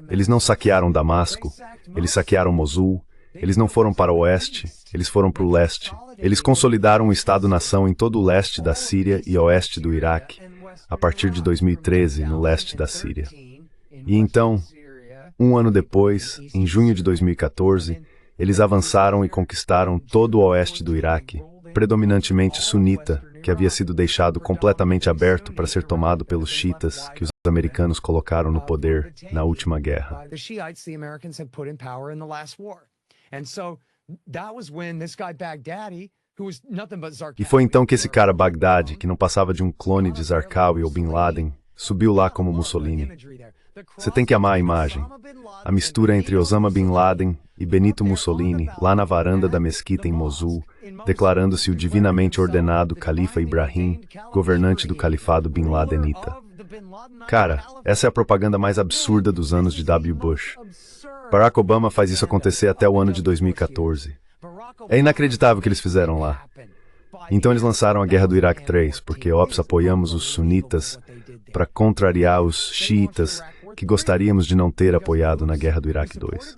Speaker 2: Eles não saquearam Damasco, eles saquearam Mosul, eles não foram para o oeste, eles foram para o leste. Eles consolidaram um Estado-nação em todo o leste da Síria e oeste do Iraque, a partir de 2013, no leste da Síria. E então, um ano depois, em junho de 2014, eles avançaram e conquistaram todo o oeste do Iraque, predominantemente sunita, que havia sido deixado completamente aberto para ser tomado pelos xiitas que os americanos colocaram no poder na última guerra. E foi então que esse cara Baghdadi, que não passava de um clone de Zarqawi ou Bin Laden, subiu lá como Mussolini. Você tem que amar a imagem. A mistura entre Osama Bin Laden e Benito Mussolini, lá na varanda da mesquita em Mosul, declarando-se o divinamente ordenado Califa Ibrahim, governante do califado Bin Ladenita. Cara, essa é a propaganda mais absurda dos anos de W. Bush. Barack Obama faz isso acontecer até o ano de 2014. É inacreditável o que eles fizeram lá. Então eles lançaram a Guerra do Iraque 3, porque apoiamos os sunitas para contrariar os xiitas que gostaríamos de não ter apoiado na Guerra do Iraque 2.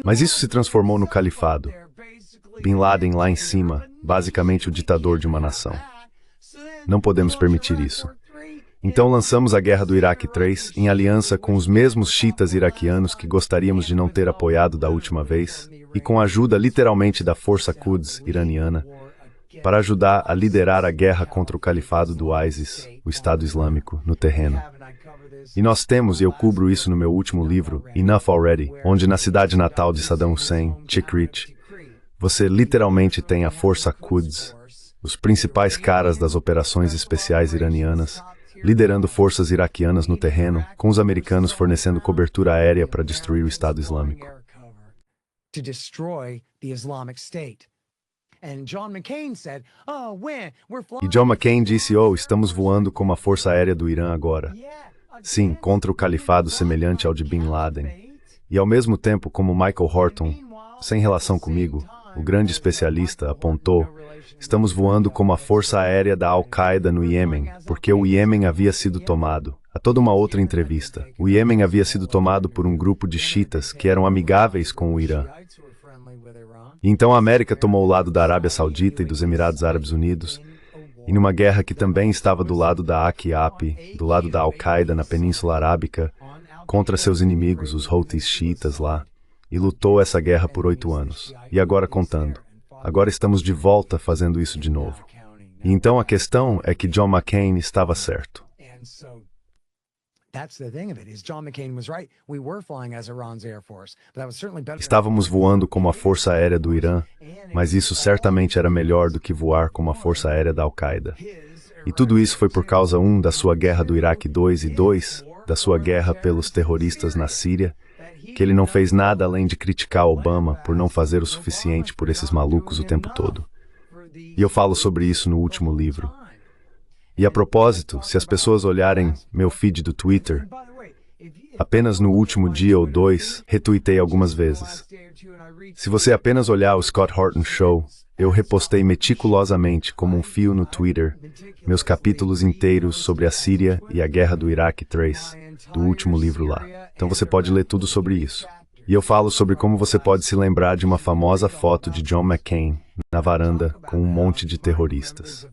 Speaker 2: Mas isso se transformou no califado. Bin Laden lá em cima, basicamente o ditador de uma nação. Não podemos permitir isso. Então lançamos a Guerra do Iraque 3 em aliança com os mesmos xiitas iraquianos que gostaríamos de não ter apoiado da última vez e com a ajuda literalmente da Força Quds iraniana para ajudar a liderar a guerra contra o califado do ISIS, o Estado Islâmico, no terreno. E nós temos, e eu cubro isso no meu último livro, Enough Already, onde na cidade natal de Saddam Hussein, Tikrit, você literalmente tem a Força Quds, os principais caras das operações especiais iranianas, liderando forças iraquianas no terreno, com os americanos fornecendo cobertura aérea para destruir o Estado Islâmico. E John McCain disse, estamos voando como a Força Aérea do Irã agora. Sim, contra o califado semelhante ao de Bin Laden. E ao mesmo tempo, como Michael Horton, sem relação comigo, o grande especialista, apontou, estamos voando como a força aérea da Al-Qaeda no Iêmen, porque o Iêmen havia sido tomado. A toda uma outra entrevista, o Iêmen havia sido tomado por um grupo de xiitas que eram amigáveis com o Irã. E então a América tomou o lado da Arábia Saudita e dos Emirados Árabes Unidos, e numa guerra que também estava do lado da AQAP, do lado da Al-Qaeda na Península Arábica, contra seus inimigos, os Houthis xiitas lá, e lutou essa guerra por 8 anos. E agora contando. Agora estamos de volta fazendo isso de novo. E então a questão é que John McCain estava certo. Estávamos voando como a Força Aérea do Irã, mas isso certamente era melhor do que voar como a Força Aérea da Al-Qaeda. E tudo isso foi por causa, da sua guerra do Iraque 2 e 2, da sua guerra pelos terroristas na Síria, que ele não fez nada além de criticar Obama por não fazer o suficiente por esses malucos o tempo todo. E eu falo sobre isso no último livro. E a propósito, se as pessoas olharem meu feed do Twitter, apenas no último dia ou 2, retuitei algumas vezes. Se você apenas olhar o Scott Horton Show, eu repostei meticulosamente, como um fio no Twitter, meus capítulos inteiros sobre a Síria e a Guerra do Iraque 3, do último livro lá. Então você pode ler tudo sobre isso. E eu falo sobre como você pode se lembrar de uma famosa foto de John McCain na varanda com um monte de terroristas.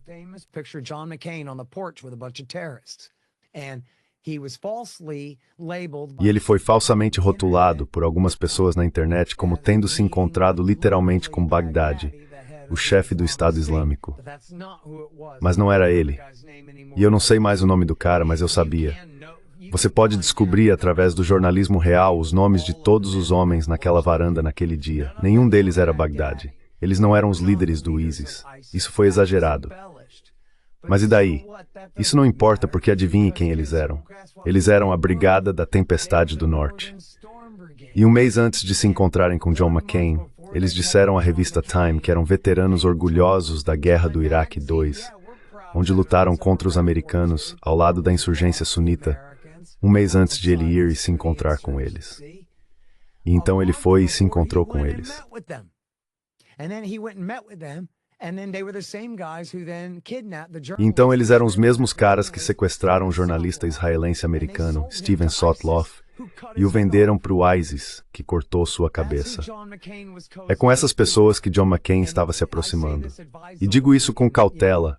Speaker 2: E ele foi falsamente rotulado por algumas pessoas na internet como tendo se encontrado literalmente com Bagdadi, o chefe do Estado Islâmico. Mas não era ele. E eu não sei mais o nome do cara, mas eu sabia. Você pode descobrir através do jornalismo real os nomes de todos os homens naquela varanda naquele dia. Nenhum deles era Bagdadi. Eles não eram os líderes do ISIS. Isso foi exagerado. Mas e daí? Isso não importa porque adivinhe quem eles eram. Eles eram a Brigada da Tempestade do Norte. E um mês antes de se encontrarem com John McCain, eles disseram à revista Time que eram veteranos orgulhosos da Guerra do Iraque 2, onde lutaram contra os americanos ao lado da insurgência sunita, um mês antes de ele ir e se encontrar com eles. E então ele foi e se encontrou com eles. E então eles eram os mesmos caras que sequestraram o jornalista israelense-americano Steven Sotloff e o venderam para o ISIS, que cortou sua cabeça. É com essas pessoas que John McCain estava se aproximando. E digo isso com cautela,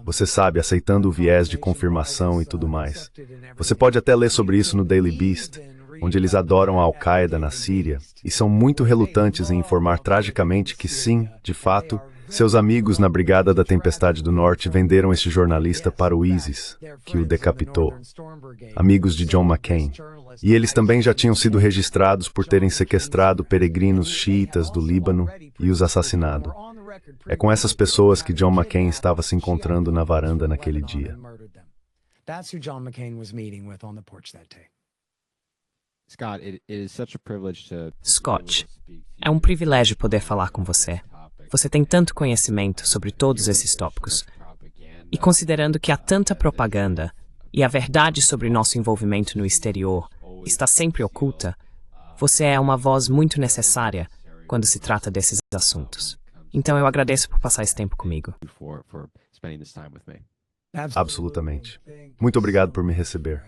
Speaker 2: você sabe, aceitando o viés de confirmação e tudo mais. Você pode até ler sobre isso no Daily Beast, onde eles adoram a Al-Qaeda na Síria e são muito relutantes em informar tragicamente que sim, de fato, seus amigos na Brigada da Tempestade do Norte venderam esse jornalista para o ISIS, que o decapitou. Amigos de John McCain. E eles também já tinham sido registrados por terem sequestrado peregrinos xiitas do Líbano e os assassinado. É com essas pessoas que John McCain estava se encontrando na varanda naquele dia.
Speaker 1: Scott, é um privilégio poder falar com você. Você tem tanto conhecimento sobre todos esses tópicos. E considerando que há tanta propaganda e a verdade sobre nosso envolvimento no exterior está sempre oculta, você é uma voz muito necessária quando se trata desses assuntos. Então eu agradeço por passar esse tempo comigo.
Speaker 2: Absolutamente. Muito obrigado por me receber.